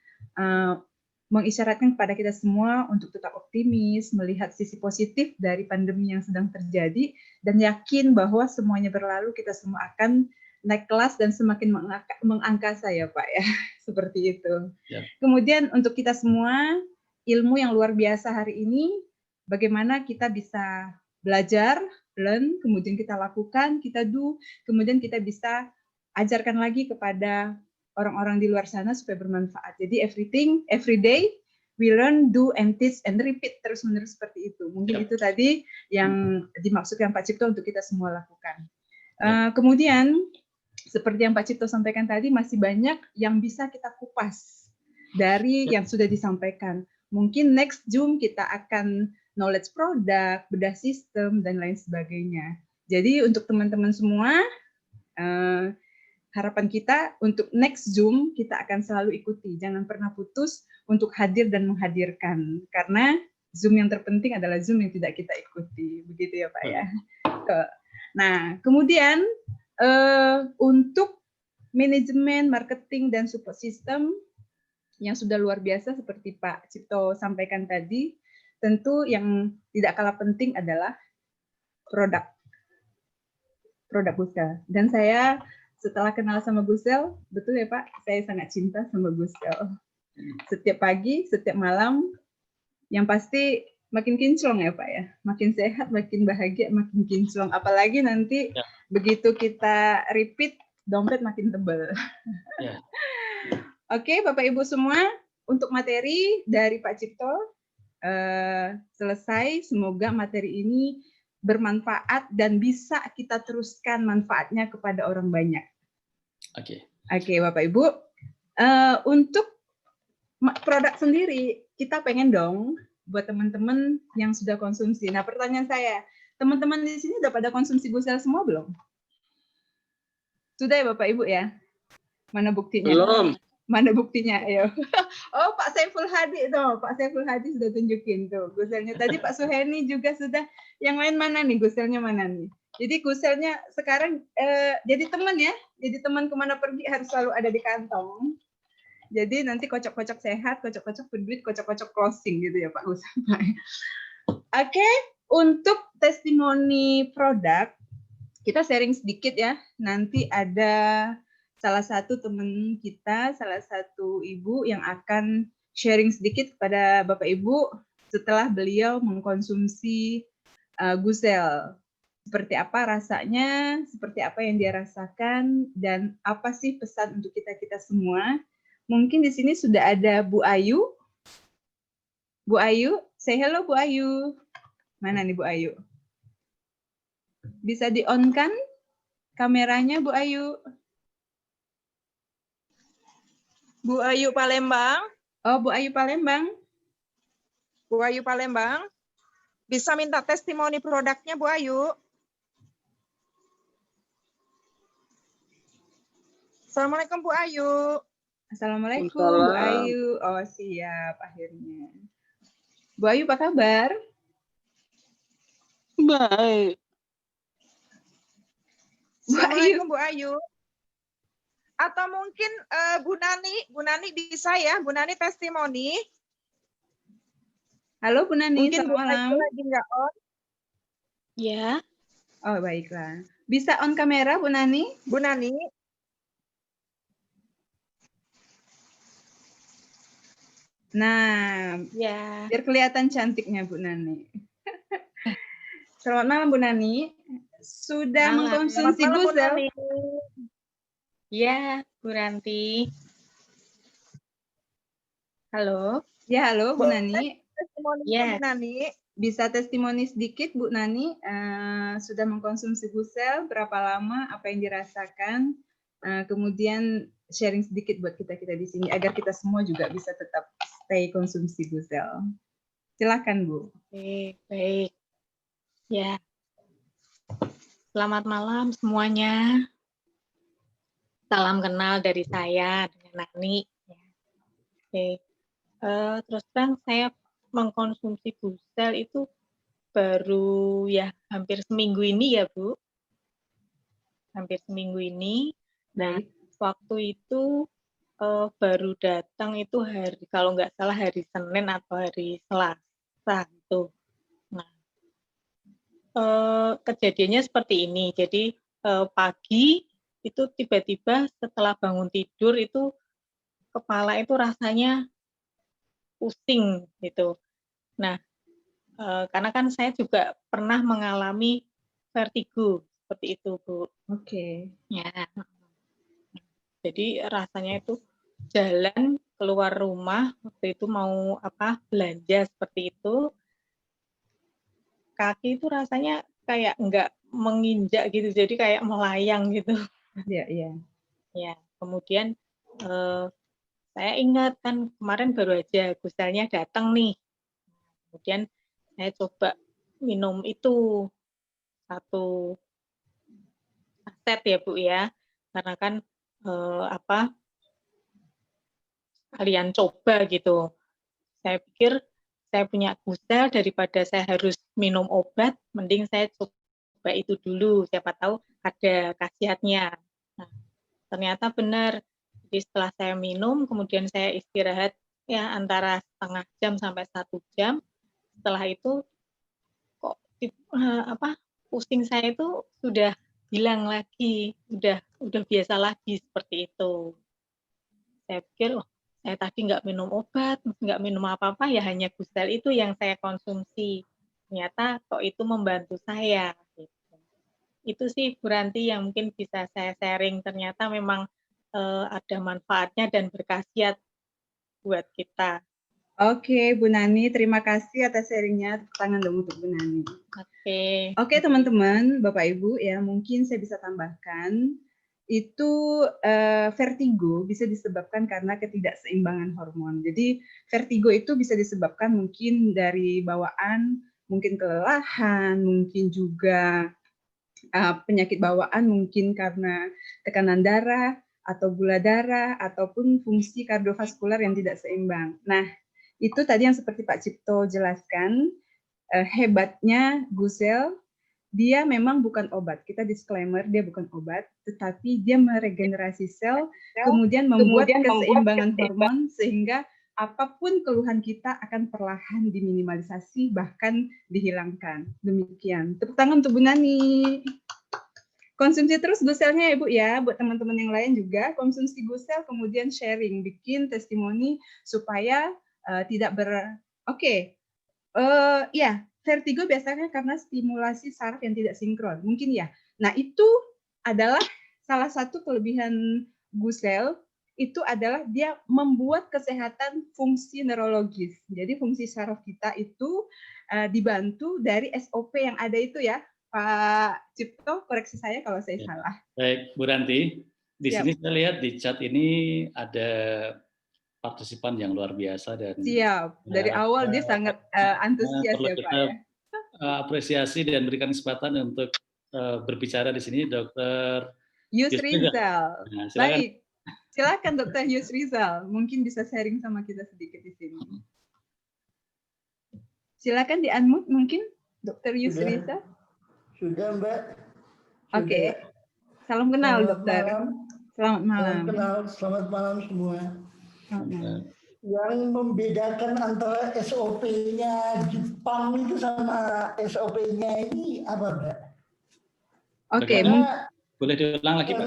mengisyaratkan kepada kita semua untuk tetap optimis, melihat sisi positif dari pandemi yang sedang terjadi, dan yakin bahwa semuanya berlalu, kita semua akan naik kelas dan semakin mengangkasa ya Pak ya, seperti itu. Ya. Kemudian untuk kita semua, ilmu yang luar biasa hari ini, bagaimana kita bisa belajar, learn, kemudian kita lakukan, kita do, kemudian kita bisa ajarkan lagi kepada orang-orang di luar sana supaya bermanfaat. Jadi everything, every day, we learn, do, and teach, and repeat terus-menerus seperti itu. Mungkin itu tadi yang dimaksudkan Pak Cipto untuk kita semua lakukan. Kemudian, seperti yang Pak Cipto sampaikan tadi, masih banyak yang bisa kita kupas dari yang sudah disampaikan. Mungkin next Zoom kita akan knowledge product, bedah sistem, dan lain sebagainya. Jadi untuk teman-teman semua, harapan kita untuk next Zoom kita akan selalu ikuti. Jangan pernah putus untuk hadir dan menghadirkan. Karena Zoom yang terpenting adalah Zoom yang tidak kita ikuti. Begitu ya Pak ya. Nah, kemudian untuk manajemen, marketing, dan support system yang sudah luar biasa seperti Pak Cipto sampaikan tadi, tentu yang tidak kalah penting adalah produk Gusel. Dan saya setelah kenal sama Gusel, betul ya Pak, saya sangat cinta sama Gusel. Setiap pagi, setiap malam, yang pasti makin kinclong ya Pak ya. Makin sehat, makin bahagia, makin kinclong. Apalagi nanti begitu kita repeat, dompet makin tebal. Ya. Oke, Bapak Ibu semua, untuk materi dari Pak Cipto selesai. Semoga materi ini bermanfaat dan bisa kita teruskan manfaatnya kepada orang banyak. Oke. Oke, Bapak Ibu. Untuk produk sendiri, kita pengen dong buat teman-teman yang sudah konsumsi. Nah, pertanyaan saya, teman-teman di sini udah pada konsumsi Gusel semua belum? Sudah ya Bapak Ibu ya? Mana buktinya? Belum. Mana buktinya? Ayo. Oh, Pak Saiful Hadi tuh. Pak Saiful Hadi sudah tunjukin tuh Guselnya. Tadi Pak Suheni juga sudah. Yang lain mana nih? Guselnya mana nih? Jadi Guselnya sekarang jadi teman ya. Jadi teman kemana pergi harus selalu ada di kantong. Jadi nanti kocok-kocok sehat, kocok-kocok berduit, kocok-kocok closing gitu ya Pak Gusel. Oke, untuk testimoni produk, kita sharing sedikit ya. Nanti ada salah satu teman kita, salah satu ibu yang akan sharing sedikit kepada Bapak Ibu setelah beliau mengkonsumsi Gusel. Seperti apa rasanya, seperti apa yang dia rasakan, dan apa sih pesan untuk kita-kita semua. Mungkin di sini sudah ada Bu Ayu. Bu Ayu, say hello Bu Ayu. Mana nih Bu Ayu? Bisa di-on kan kameranya Bu Ayu? Bu Ayu Palembang. Oh, Bu Ayu Palembang. Bu Ayu Palembang. Bisa minta testimoni produknya Bu Ayu. Assalamualaikum Bu Ayu. Assalamualaikum Bu Ayu. Oh, siap akhirnya. Bu Ayu apa kabar? Baik. Assalamualaikum Bu Ayu. Atau mungkin Bu Nani bisa ya, Bu Nani testimoni. Halo Bu Nani, mungkin selamat malam. lagi nggak on? Ya. Oh baiklah. Bisa on kamera Bu Nani? Bu Nani. Nah, Ya. biar kelihatan cantiknya Bu Nani. Selamat malam Bu Nani. Sudah mengkonsumsi Gusel? Ya, Bu Ranti. Halo. Ya, halo Bu Nani. Ya. Bu Nani. Bisa testimoni sedikit Bu Nani, sudah mengkonsumsi Gusel, berapa lama, apa yang dirasakan, kemudian sharing sedikit buat kita-kita di sini, agar kita semua juga bisa tetap stay konsumsi Gusel. Silakan Bu. Oke, baik. Ya. Selamat malam semuanya. Salam kenal dari saya dengan Nani. Oke. Terus terang saya mengkonsumsi Gusel itu baru ya hampir seminggu ini ya Bu. Hampir seminggu ini. Nah, waktu itu baru datang itu kalau nggak salah hari Senin atau hari Selasa itu. Nah, kejadiannya seperti ini. Jadi pagi itu tiba-tiba setelah bangun tidur itu kepala itu rasanya pusing gitu. Nah, karena kan saya juga pernah mengalami vertigo seperti itu, Bu. Oke. Ya. Jadi rasanya itu jalan keluar rumah waktu itu mau belanja seperti itu, kaki itu rasanya kayak nggak menginjak gitu, jadi kayak melayang gitu. Iya, iya. Ya, kemudian saya ingat kan kemarin baru aja guselnya datang nih. Kemudian saya coba minum itu 1 saset ya Bu ya, karena kan kalian coba gitu. Saya pikir saya punya gusel daripada saya harus minum obat, mending saya coba itu dulu, siapa tahu ada khasiatnya. Nah, ternyata benar. Jadi setelah saya minum, kemudian saya istirahat ya antara setengah jam sampai 1 jam. Setelah itu kok pusing saya itu sudah hilang lagi, udah biasa lagi seperti itu. Saya pikir, saya tadi nggak minum obat, nggak minum apa-apa, ya hanya gusel itu yang saya konsumsi. Ternyata kok itu membantu saya. Gitu. Itu sih Bu Ranti yang mungkin bisa saya sharing. Ternyata memang ada manfaatnya dan berkhasiat buat kita. Oke, Bu Nani, terima kasih atas sharingnya. Tepuk tangan dong untuk Bu Nani. Oke, teman-teman, Bapak Ibu, ya mungkin saya bisa tambahkan itu vertigo bisa disebabkan karena ketidakseimbangan hormon. Jadi vertigo itu bisa disebabkan mungkin dari bawaan, mungkin kelelahan, mungkin juga penyakit bawaan, mungkin karena tekanan darah atau gula darah ataupun fungsi kardiovaskular yang tidak seimbang. Nah, itu tadi yang seperti Pak Cipto jelaskan, hebatnya gusel, dia memang bukan obat. Kita disclaimer, dia bukan obat, tetapi dia meregenerasi sel, kemudian membuat keseimbangan hormon, sehingga apapun keluhan kita akan perlahan diminimalisasi, bahkan dihilangkan. Demikian. Tepuk tangan untuk Bu Nani. Konsumsi terus guselnya ya Bu ya, buat teman-teman yang lain juga, konsumsi gusel, kemudian sharing, bikin testimoni supaya tidak ya, vertigo biasanya karena stimulasi saraf yang tidak sinkron, mungkin ya. Nah, itu adalah salah satu kelebihan gusel, itu adalah dia membuat kesehatan fungsi neurologis. Jadi fungsi saraf kita itu dibantu dari SOP yang ada itu ya, Pak Cipto, koreksi saya kalau saya salah. Baik, Bu Ranti, di sini saya lihat di chat ini ada partisipan yang luar biasa dan siap. Dari awal dia sangat antusias ya Pak ya. Apresiasi dan berikan kesempatan untuk berbicara di sini, Dr. Yusrizal. Nah, baik, silakan Dr. Yusrizal, mungkin bisa sharing sama kita sedikit di sini. Silakan di unmute mungkin, Dr. Yusrizal. Sudah Mbak. Oke. Salam kenal Dokter. Selamat malam. Salam kenal, selamat malam semua. Selamat malam. Yang membedakan antara SOP-nya Jepang itu sama SOP-nya ini apa, Mbak? Oke, boleh diulang lagi, Pak?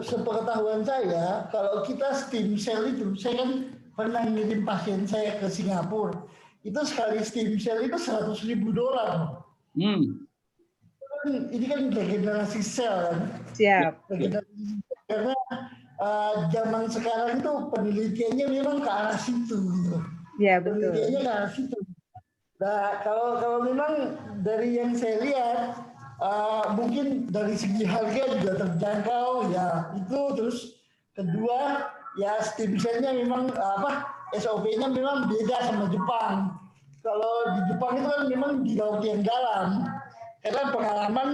Sepengetahuan saya, kalau kita stem cell itu, saya kan pernah ngirim pasien saya ke Singapura, itu sekali stem cell itu $100.000. Ini kan regenerasi sel kan? Siap. Karena zaman sekarang itu penelitiannya memang ke arah situ. Gitu. Ya, betul. Penelitiannya ke arah situ. Nah, kalau memang dari yang saya lihat, mungkin dari segi harga juga terjangkau, ya itu. Terus kedua, ya stem cell-nya memang SOP-nya memang beda sama Jepang. Kalau di Jepang itu kan memang di laut yang dalam. Karena pengalaman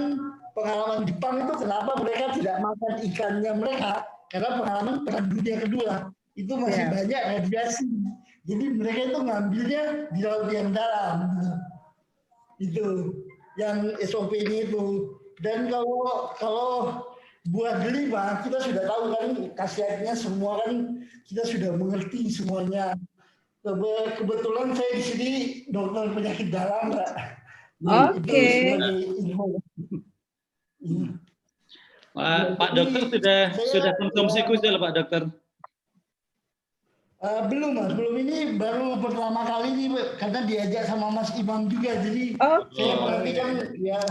Jepang itu kenapa mereka tidak makan ikannya mereka? Karena pengalaman Perang Dunia Kedua itu masih banyak radiasi. Jadi mereka itu ngambilnya di laut yang dalam. Itu yang SOP ini itu. Dan kalau buat delima kita sudah tahu kan khasiatnya semua kan kita sudah mengerti semuanya. Kebetulan saya di sini dokter penyakit dalam, Mbak. Itu Oke. sebagai info. Pak Dokter sudah konsumsi kusel Pak Dokter? Belum Mas, belum, ini baru pertama kali nih karena diajak sama Mas Imam juga, jadi saya perhatikan ya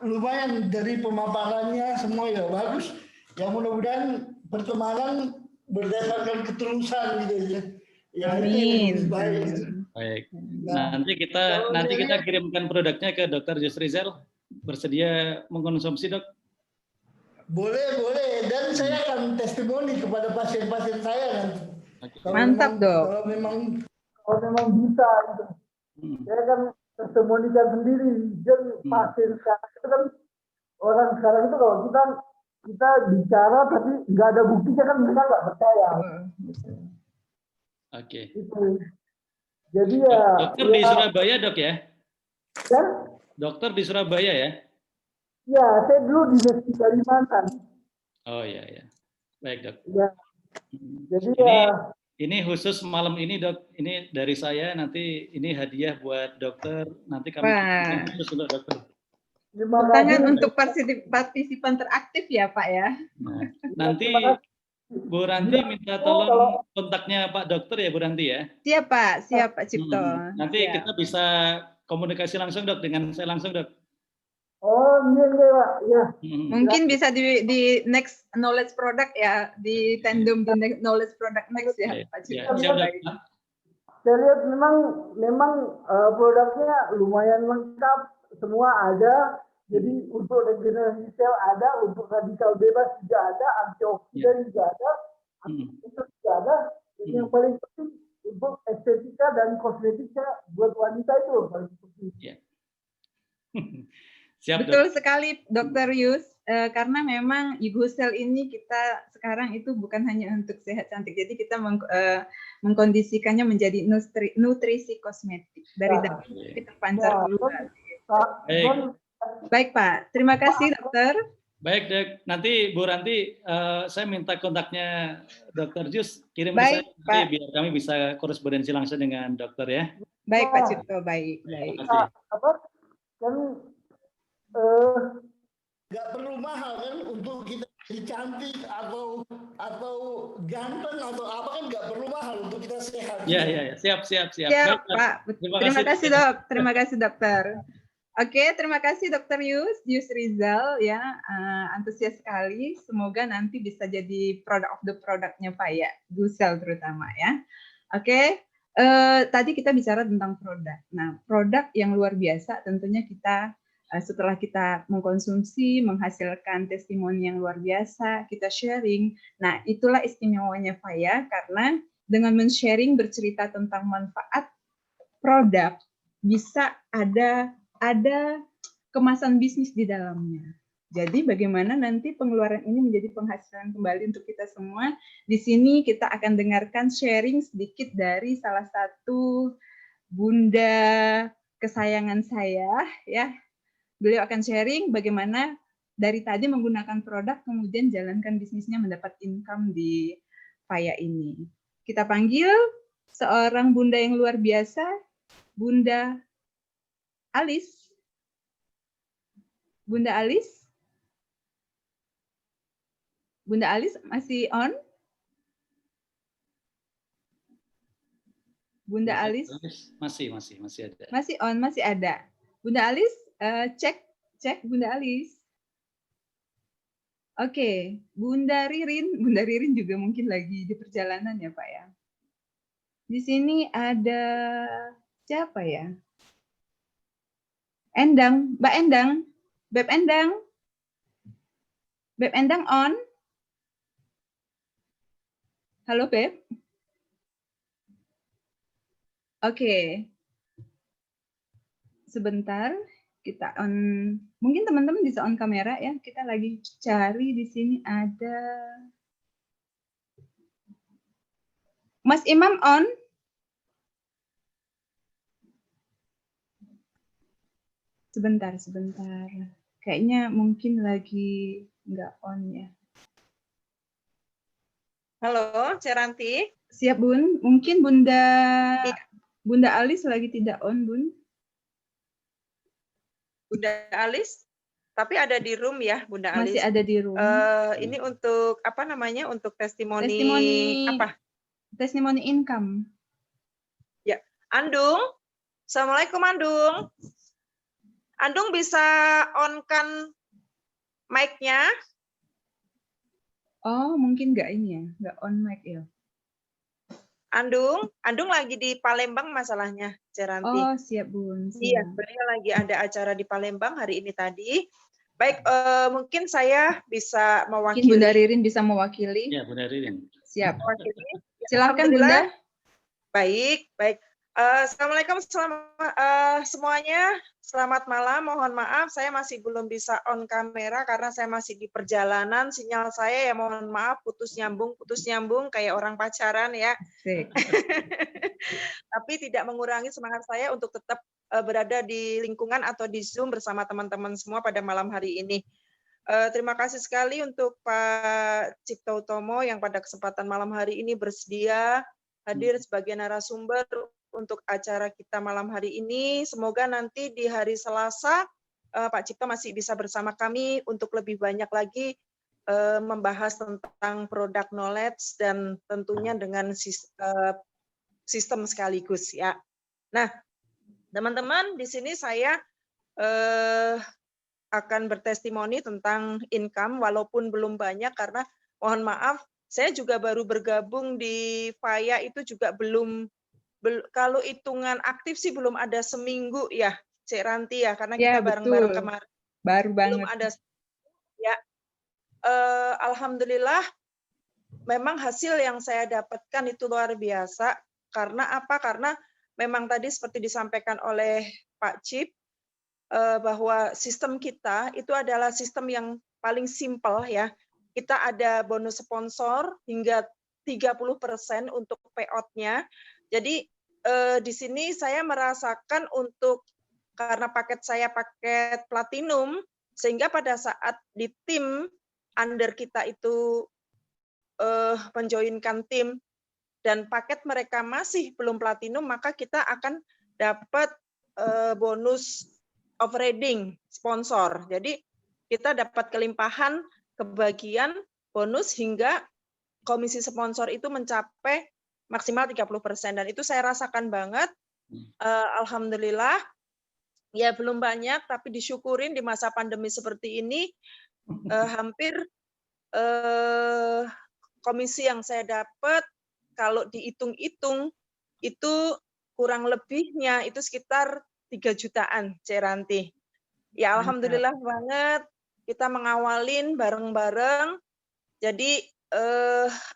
lumayan dari pemaparannya semua ya bagus. Ya mudah-mudahan perkembangan berdasarkan ketulusan gitu ya. Ya itu yang lebih baik. Baik. Nanti kita kirimkan produknya ke Dr. Yusrizal. Bersedia mengkonsumsi, Dok? Boleh. Dan saya akan testimoni kepada pasien-pasien saya nanti. Okay. Mantap, Dok. Kalau memang bisa gitu. Saya kan testimonikan sendiri. Dan pasien sekarang itu kan orang sekarang itu kalau kita bicara tapi nggak ada buktinya kan mereka nggak percaya. Oke. Jadi ya. Dokter di Surabaya, Dok ya? Ya? Dokter di Surabaya ya? Ya, saya dulu di Kalimantan. Oh iya. Baik, Dok. Ya. Jadi ini khusus malam ini, Dok. Ini dari saya, nanti ini hadiah buat dokter. Nanti kami kirimkan khusus untuk dokter. Tangan untuk partisipan teraktif ya, Pak ya. Nah, nanti Bu Ranti minta tolong kontaknya Pak Dokter ya, Bu Ranti ya. Siap Pak Cipto. Nanti kita bisa komunikasi langsung, Dok, dengan saya langsung, Dok. Oh iya Pak. Ya. Mungkin bisa di next knowledge product ya, di tandem di next knowledge product next ya, Pak Cipto. Siap, Dok. Saya lihat memang produknya lumayan lengkap, semua ada. Jadi untuk regenerasi sel ada, untuk radikal bebas juga ada, antioksidan juga ada, antioksidan juga ada. Dan yang paling penting untuk estetika dan kosmetika buat wanita itu paling penting. Siap, betul sekali, Dokter Yus. Karena memang Igusel ini kita sekarang itu bukan hanya untuk sehat cantik, jadi kita mengkondisikannya menjadi nutrisi kosmetik dari dalam kita pancar keluar. Baik Pak, terima kasih Dokter. Baik Dok, nanti Bu Ranti saya minta kontaknya Dokter Jus kirim ke saya nanti biar kami bisa korespondensi langsung dengan dokter ya. Baik Pak Cipto, baik. Kan nggak perlu mahal kan untuk kita jadi cantik atau ganteng atau apa kan nggak perlu mahal untuk kita sehat. Iya, siap. Siap Pak. Terima kasih Dok. Terima kasih Dokter. Oke, terima kasih Dokter Yusrizal ya, antusias sekali. Semoga nanti bisa jadi product of the product-nya Pak ya, Gusel terutama ya. Oke, tadi kita bicara tentang produk. Nah, produk yang luar biasa tentunya kita setelah kita mengkonsumsi, menghasilkan testimoni yang luar biasa, kita sharing. Nah, itulah istimewanya Pak ya, karena dengan men-sharing bercerita tentang manfaat produk, bisa ada kemasan bisnis di dalamnya. Jadi bagaimana nanti pengeluaran ini menjadi penghasilan kembali untuk kita semua. Di sini kita akan dengarkan sharing sedikit dari salah satu bunda kesayangan saya ya. Beliau akan sharing bagaimana dari tadi menggunakan produk kemudian jalankan bisnisnya mendapat income di Paya ini. Kita panggil seorang bunda yang luar biasa, Bunda Alis. Bunda Alis? Bunda Alis masih on? Bunda Alis? Masih ada. Masih on, masih ada. Bunda Alis, cek Bunda Alis. Oke, Bunda Ririn juga mungkin lagi di perjalanan ya Pak ya. Di sini ada siapa ya? Endang, Mbak Endang. Beb Endang on. Halo Beb. Oke. Sebentar, kita on. Mungkin teman-teman bisa on kamera ya. Kita lagi cari di sini ada Mas Imam on. Sebentar. Kayaknya mungkin lagi nggak on ya. Halo, Ceranti. Siap, Bun. Mungkin Bunda Iya. Bunda Alis lagi tidak on, Bun. Bunda Alis, tapi ada di room ya, Bunda Alis. Masih ada di room. Ini untuk apa namanya? Untuk testimoni, Testimoni apa? Testimoni income. Ya, Andung. Assalamualaikum Andung. Andung bisa on-kan mic-nya? Oh, mungkin nggak ini ya, nggak on mic ya. Andung lagi di Palembang masalahnya, Ceranti. Oh, siap, Bun. Iya, Siap. beliau lagi ada acara di Palembang hari ini tadi. Baik, mungkin saya bisa Mungkin Bunda mewakili. Ririn bisa mewakili. Ya, Bunda Ririn. Siap. Mewakili. Silakan, Alhamdulillah. Bunda. Baik. Assalamualaikum semuanya. Selamat malam. Mohon maaf, saya masih belum bisa on kamera karena saya masih di perjalanan. Sinyal saya ya mohon maaf putus nyambung kayak orang pacaran ya. Tapi tidak mengurangi semangat saya untuk tetap berada di lingkungan atau di Zoom bersama teman-teman semua pada malam hari ini. Terima kasih sekali untuk Pak Cipto Utomo yang pada kesempatan malam hari ini bersedia hadir sebagai narasumber untuk acara kita malam hari ini. Semoga nanti di hari Selasa Pak Cipto masih bisa bersama kami untuk lebih banyak lagi membahas tentang product knowledge dan tentunya dengan sistem sekaligus ya. Nah, teman-teman, di sini saya akan bertestimoni tentang income walaupun belum banyak karena mohon maaf saya juga baru bergabung di Faya itu juga kalau hitungan aktif sih belum ada seminggu ya, Cik Ranti ya, karena Ya, kita bareng-bareng betul. kemarin. Baru banget. Belum ada ya. Alhamdulillah memang hasil yang saya dapatkan itu luar biasa. Karena apa? Karena memang tadi seperti disampaikan oleh Pak Cip, bahwa sistem kita itu adalah sistem yang paling simpel ya. Kita ada bonus sponsor hingga 30% untuk payout-nya. Jadi di sini saya merasakan karena paket saya paket platinum, sehingga pada saat di tim under kita itu menjoinkan tim dan paket mereka masih belum platinum, maka kita akan dapat bonus operating sponsor. Jadi kita dapat kelimpahan kebagian bonus hingga komisi sponsor itu mencapai maksimal 30%, dan itu saya rasakan banget. Alhamdulillah ya belum banyak tapi disyukurin di masa pandemi seperti ini hampir komisi yang saya dapat kalau dihitung-hitung itu kurang lebihnya itu sekitar 3 jutaan, Ceranti. Ya alhamdulillah banget kita mengawalin bareng-bareng. Jadi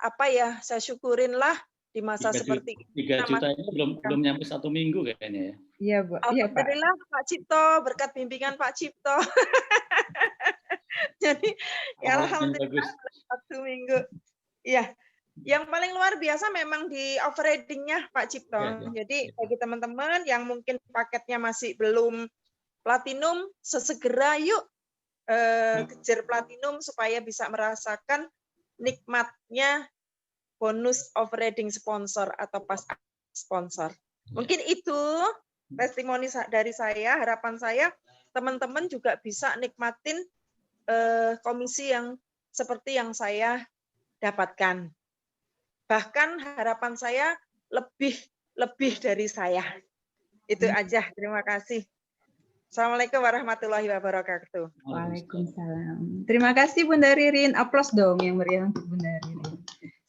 apa ya, saya syukurin lah di masa seperti ini. 3 juta ini belum nyampe 1 minggu kayaknya ya. Iya, Bu. Iya, Pak. Alhamdulillah Pak Cipto, berkat bimbingan Pak Cipto. Jadi ya alhamdulillah 1 minggu. Iya. Yang paling luar biasa memang di operating-nya Pak Cipto. Jadi bagi teman-teman yang mungkin paketnya masih belum platinum, sesegera yuk kejar platinum supaya bisa merasakan nikmatnya bonus operating sponsor atau pas sponsor. Mungkin itu testimoni dari saya, harapan saya teman-teman juga bisa nikmatin komisi yang seperti yang saya dapatkan. Bahkan harapan saya lebih dari saya. Itu aja, terima kasih. Assalamualaikum warahmatullahi wabarakatuh. Waalaikumsalam. Terima kasih Bunda Ririn. Aplaus dong yang meriah untuk Bunda Ririn.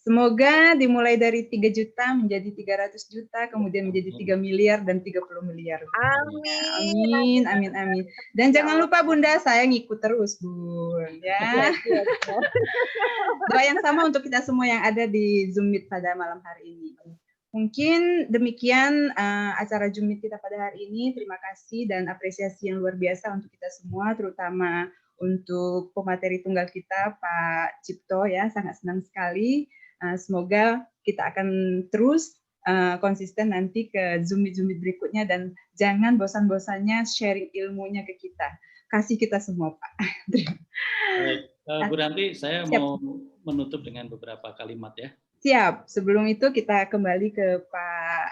Semoga dimulai dari 3 juta menjadi 300 juta, kemudian menjadi 3 miliar dan 30 miliar. Amin. Amin, amin, amin. Dan jangan lupa Bunda, saya ngikut terus, Bun. Ya. Doa yang sama untuk kita semua yang ada di Zoom Meet pada malam hari ini. Mungkin demikian acara Zoom Meet kita pada hari ini. Terima kasih dan apresiasi yang luar biasa untuk kita semua, terutama untuk pemateri tunggal kita, Pak Cipto ya, sangat senang sekali. Semoga kita akan terus konsisten nanti ke Zoom Meet berikutnya dan jangan bosan-bosannya sharing ilmunya ke kita. kasih kita semua, Pak. Baik, Bu Ranti, saya Siap. mau menutup dengan beberapa kalimat ya. Siap. Sebelum itu kita kembali ke Pak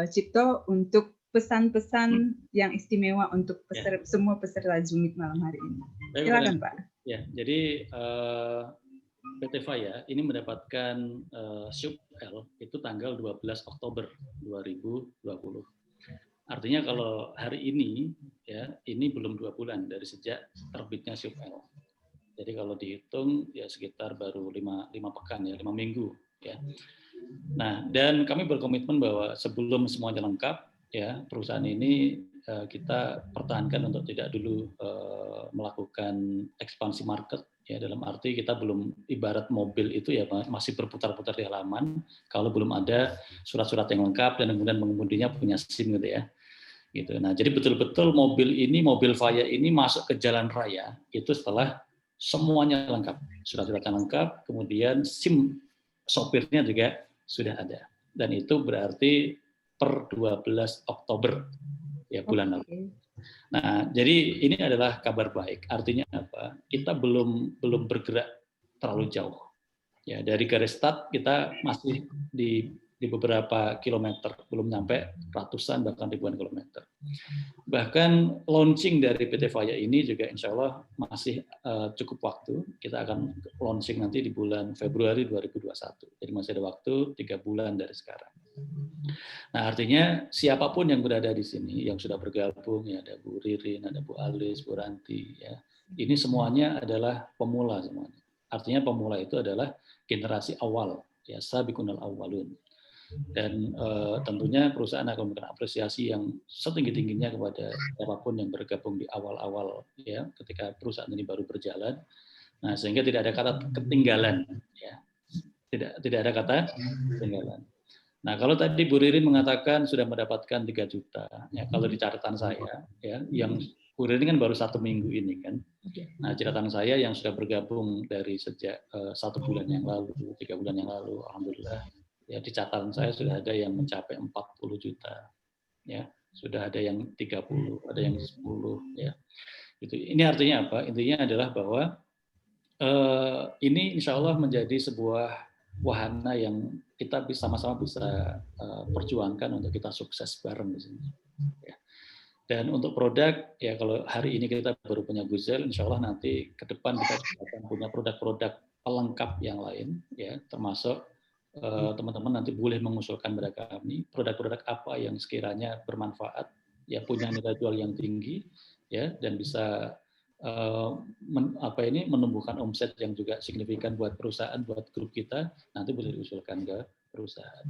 Cipto untuk pesan-pesan yang istimewa untuk semua peserta Zoom Meet malam hari ini. Baik, Silakan, Pak. Ya, jadi PT Faya ini mendapatkan SUP-L itu tanggal 12 Oktober 2020. Artinya kalau hari ini ya ini belum 2 bulan dari sejak terbitnya SUP-L. Jadi kalau dihitung ya sekitar baru 5 pekan ya, 5 minggu ya. Nah, dan kami berkomitmen bahwa sebelum semuanya lengkap ya perusahaan ini kita pertahankan untuk tidak dulu melakukan ekspansi market ya, dalam arti kita belum, ibarat mobil itu ya masih berputar-putar di halaman kalau belum ada surat-surat yang lengkap dan kemudian pengemudinya punya SIM gitu ya. Gitu. Nah, jadi betul-betul mobil Faya ini masuk ke jalan raya itu setelah semuanya lengkap, surat-suratnya lengkap, kemudian SIM sopirnya juga sudah ada. Dan itu berarti per 12 Oktober ya bulan lalu. Nah, jadi ini adalah kabar baik. Artinya apa? Kita belum bergerak terlalu jauh. Ya, dari garis start kita masih di beberapa kilometer, belum nyampe ratusan bahkan ribuan kilometer. Bahkan launching dari PT Faya ini juga insya Allah masih cukup waktu. Kita akan launching nanti di bulan Februari 2021. Jadi masih ada waktu 3 bulan dari sekarang. Nah, artinya siapapun yang berada di sini, yang sudah bergabung, ya ada Bu Ririn, ada Bu Alis, Bu Ranti, ya, ini semuanya adalah pemula semuanya. Artinya pemula itu adalah generasi awal, ya, sabiqunal awwalun. Dan tentunya perusahaan akan memberikan apresiasi yang setinggi-tingginya kepada siapapun yang bergabung di awal-awal, ya, ketika perusahaan ini baru berjalan. Nah, sehingga tidak ada kata ketinggalan, ya, tidak ada kata ketinggalan. Nah, kalau tadi Bu Ririn mengatakan sudah mendapatkan 3 juta, ya, kalau di catatan saya, ya, yang Bu Ririn kan baru 1 minggu ini kan. Nah, catatan saya yang sudah bergabung dari sejak 1 bulan yang lalu, 3 bulan yang lalu, alhamdulillah, ya di catatan saya sudah ada yang mencapai 40 juta, ya, sudah ada yang 30, ada yang 10, ya. Itu. Ini artinya apa? Intinya adalah bahwa ini insya Allah menjadi sebuah wahana yang kita sama-sama bisa perjuangkan untuk kita sukses bareng di sini. Ya. Dan untuk produk, ya kalau hari ini kita baru punya Guzel, insya Allah nanti ke depan kita akan punya produk-produk pelengkap yang lain, ya, termasuk teman-teman nanti boleh mengusulkan pada kami produk-produk apa yang sekiranya bermanfaat, ya, punya nilai jual yang tinggi, ya, dan bisa menumbuhkan omset yang juga signifikan buat perusahaan, buat grup kita, nanti boleh diusulkan ke perusahaan.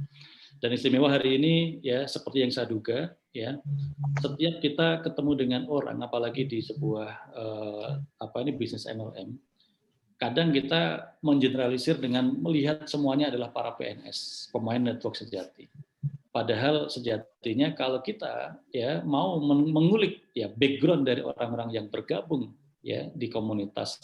Dan istimewa hari ini, ya, seperti yang saya duga, ya, setiap kita ketemu dengan orang, apalagi di sebuah bisnis MLM, kadang kita mengeneralisir dengan melihat semuanya adalah para PNS, pemain network sejati. Padahal sejatinya kalau kita, ya, mau mengulik, ya, background dari orang-orang yang bergabung, ya, di komunitas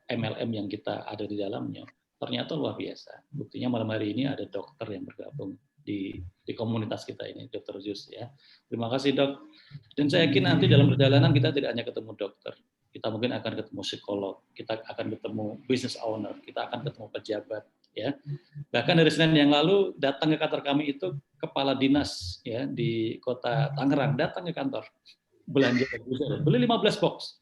MLM yang kita ada di dalamnya, ternyata luar biasa. Buktinya malam hari ini ada dokter yang bergabung di komunitas kita ini, Dr. Jus, ya. Terima kasih, Dok. Dan saya yakin nanti dalam perjalanan kita tidak hanya ketemu dokter, kita mungkin akan ketemu psikolog, kita akan ketemu business owner, kita akan ketemu pejabat, ya. Bahkan dari Senin yang lalu datang ke kantor kami itu kepala dinas, ya, di Kota Tangerang datang ke kantor belanja beli 15 box.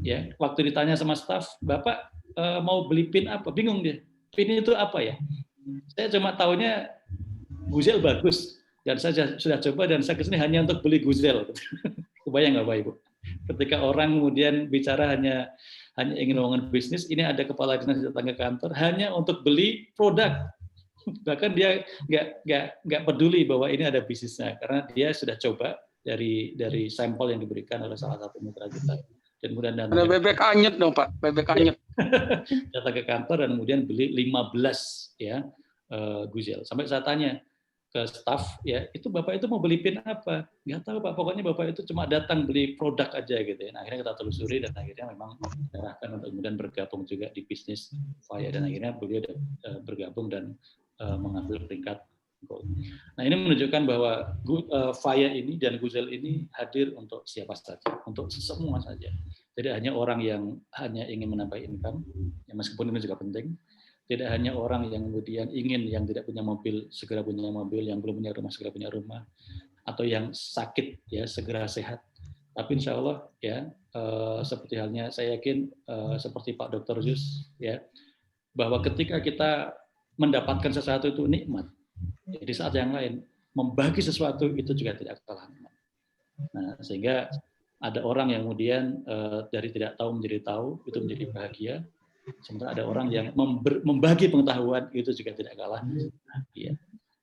Ya, waktu ditanya sama staf, Bapak mau beli pin apa? Bingung dia. Pin itu apa ya? Saya cuma tahunya Guzel bagus dan saya sudah coba dan saya kesini hanya untuk beli Guzel. Kebayang nggak Pak Ibu? Ketika orang kemudian bicara hanya ingin ngomongin bisnis, ini ada kepala dinas datang ke kantor hanya untuk beli produk. Bahkan dia nggak peduli bahwa ini ada bisnisnya karena dia sudah coba dari sampel yang diberikan oleh salah satu mitra kita. Dan kemudian ada bebek anyet dong Pak, bebek anyet. Datang ke kantor dan kemudian beli 15 ya Guzel. Sampai saya tanya ke staf, ya, itu Bapak itu mau beli pin apa? Nggak tahu Pak, pokoknya Bapak itu cuma datang beli produk aja gitu ya. Nah, akhirnya kita telusuri dan akhirnya memang diarahkan untuk kemudian bergabung juga di bisnis Faya dan akhirnya beliau bergabung dan mengambil peringkat Nah, ini menunjukkan bahwa Faya ini dan Guzel ini hadir untuk siapa saja, untuk semua saja. Tidak hanya orang yang hanya ingin menambah income, ya meskipun ini juga penting. Tidak hanya orang yang kemudian ingin, yang tidak punya mobil segera punya mobil, yang belum punya rumah segera punya rumah, atau yang sakit ya segera sehat. Tapi insya Allah ya seperti halnya saya yakin seperti Pak Dr. Jus ya, bahwa ketika kita mendapatkan sesuatu itu nikmat. Jadi saat yang lain membagi sesuatu itu juga tidak kalah nikmat. Nah, sehingga ada orang yang kemudian dari tidak tahu menjadi tahu itu menjadi bahagia. Sementara ada orang yang membagi pengetahuan itu juga tidak kalah bahagia.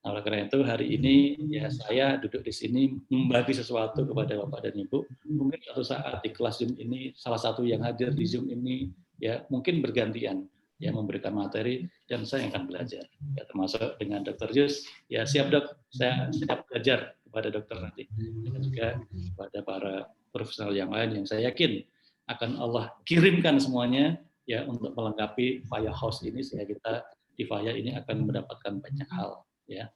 Nah, oleh karena itu hari ini ya saya duduk di sini membagi sesuatu kepada Bapak dan Ibu. Mungkin suatu saat di kelas Zoom ini salah satu yang hadir di Zoom ini ya mungkin bergantian ya memberikan materi dan saya akan belajar ya, termasuk dengan Dr. Jus ya siap dok, saya siap belajar kepada dokter nanti dan juga kepada para profesional yang lain yang saya yakin akan Allah kirimkan semuanya ya untuk melengkapi Faya House ini sehingga kita di Faya ini akan mendapatkan banyak hal ya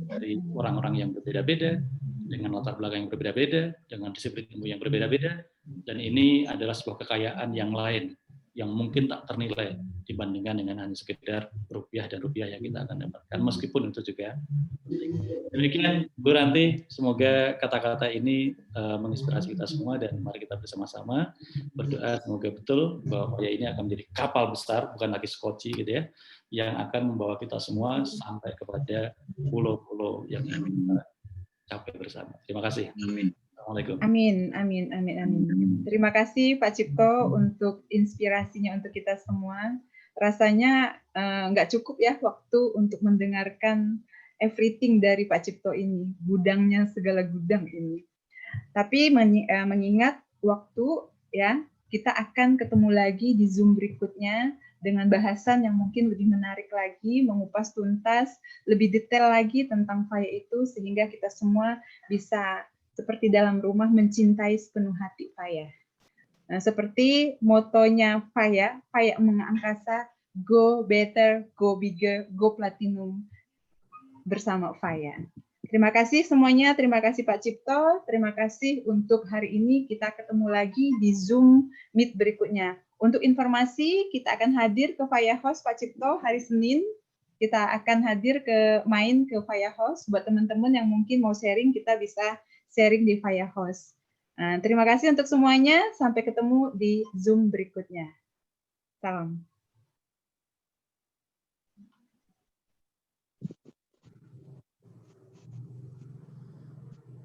dari orang-orang yang berbeda-beda dengan latar belakang yang berbeda-beda dengan disiplin ilmu yang berbeda-beda dan ini adalah sebuah kekayaan yang lain yang mungkin tak ternilai dibandingkan dengan hanya sekedar rupiah dan rupiah yang kita akan dapatkan meskipun itu juga penting. Demikian Bu Ranti, semoga kata-kata ini menginspirasi kita semua dan mari kita bersama-sama berdoa semoga betul bahwa Faya ini akan menjadi kapal besar bukan lagi skoci gitu ya yang akan membawa kita semua sampai kepada pulau-pulau yang ingin kita capai bersama. Terima kasih. Amin. Assalamualaikum. Amin, amin, amin, amin. Terima kasih Pak Cipto untuk inspirasinya untuk kita semua. Rasanya nggak cukup ya waktu untuk mendengarkan everything dari Pak Cipto ini, gudangnya segala gudang ini. Tapi mengingat waktu ya, kita akan ketemu lagi di Zoom berikutnya dengan bahasan yang mungkin lebih menarik lagi, mengupas tuntas, lebih detail lagi tentang Faya itu sehingga kita semua bisa seperti dalam rumah mencintai sepenuh hati Faya. Nah, seperti motonya Faya, Faya mengangkasa, go better, go bigger, go platinum bersama Faya. Terima kasih semuanya, terima kasih Pak Cipto, terima kasih untuk hari ini kita ketemu lagi di Zoom Meet berikutnya. Untuk informasi, kita akan hadir ke Faya House Pak Cipto hari Senin. Kita akan hadir main ke Faya House. Buat teman-teman yang mungkin mau sharing, kita bisa sharing di Faya House. Nah, terima kasih untuk semuanya. Sampai ketemu di Zoom berikutnya. Salam.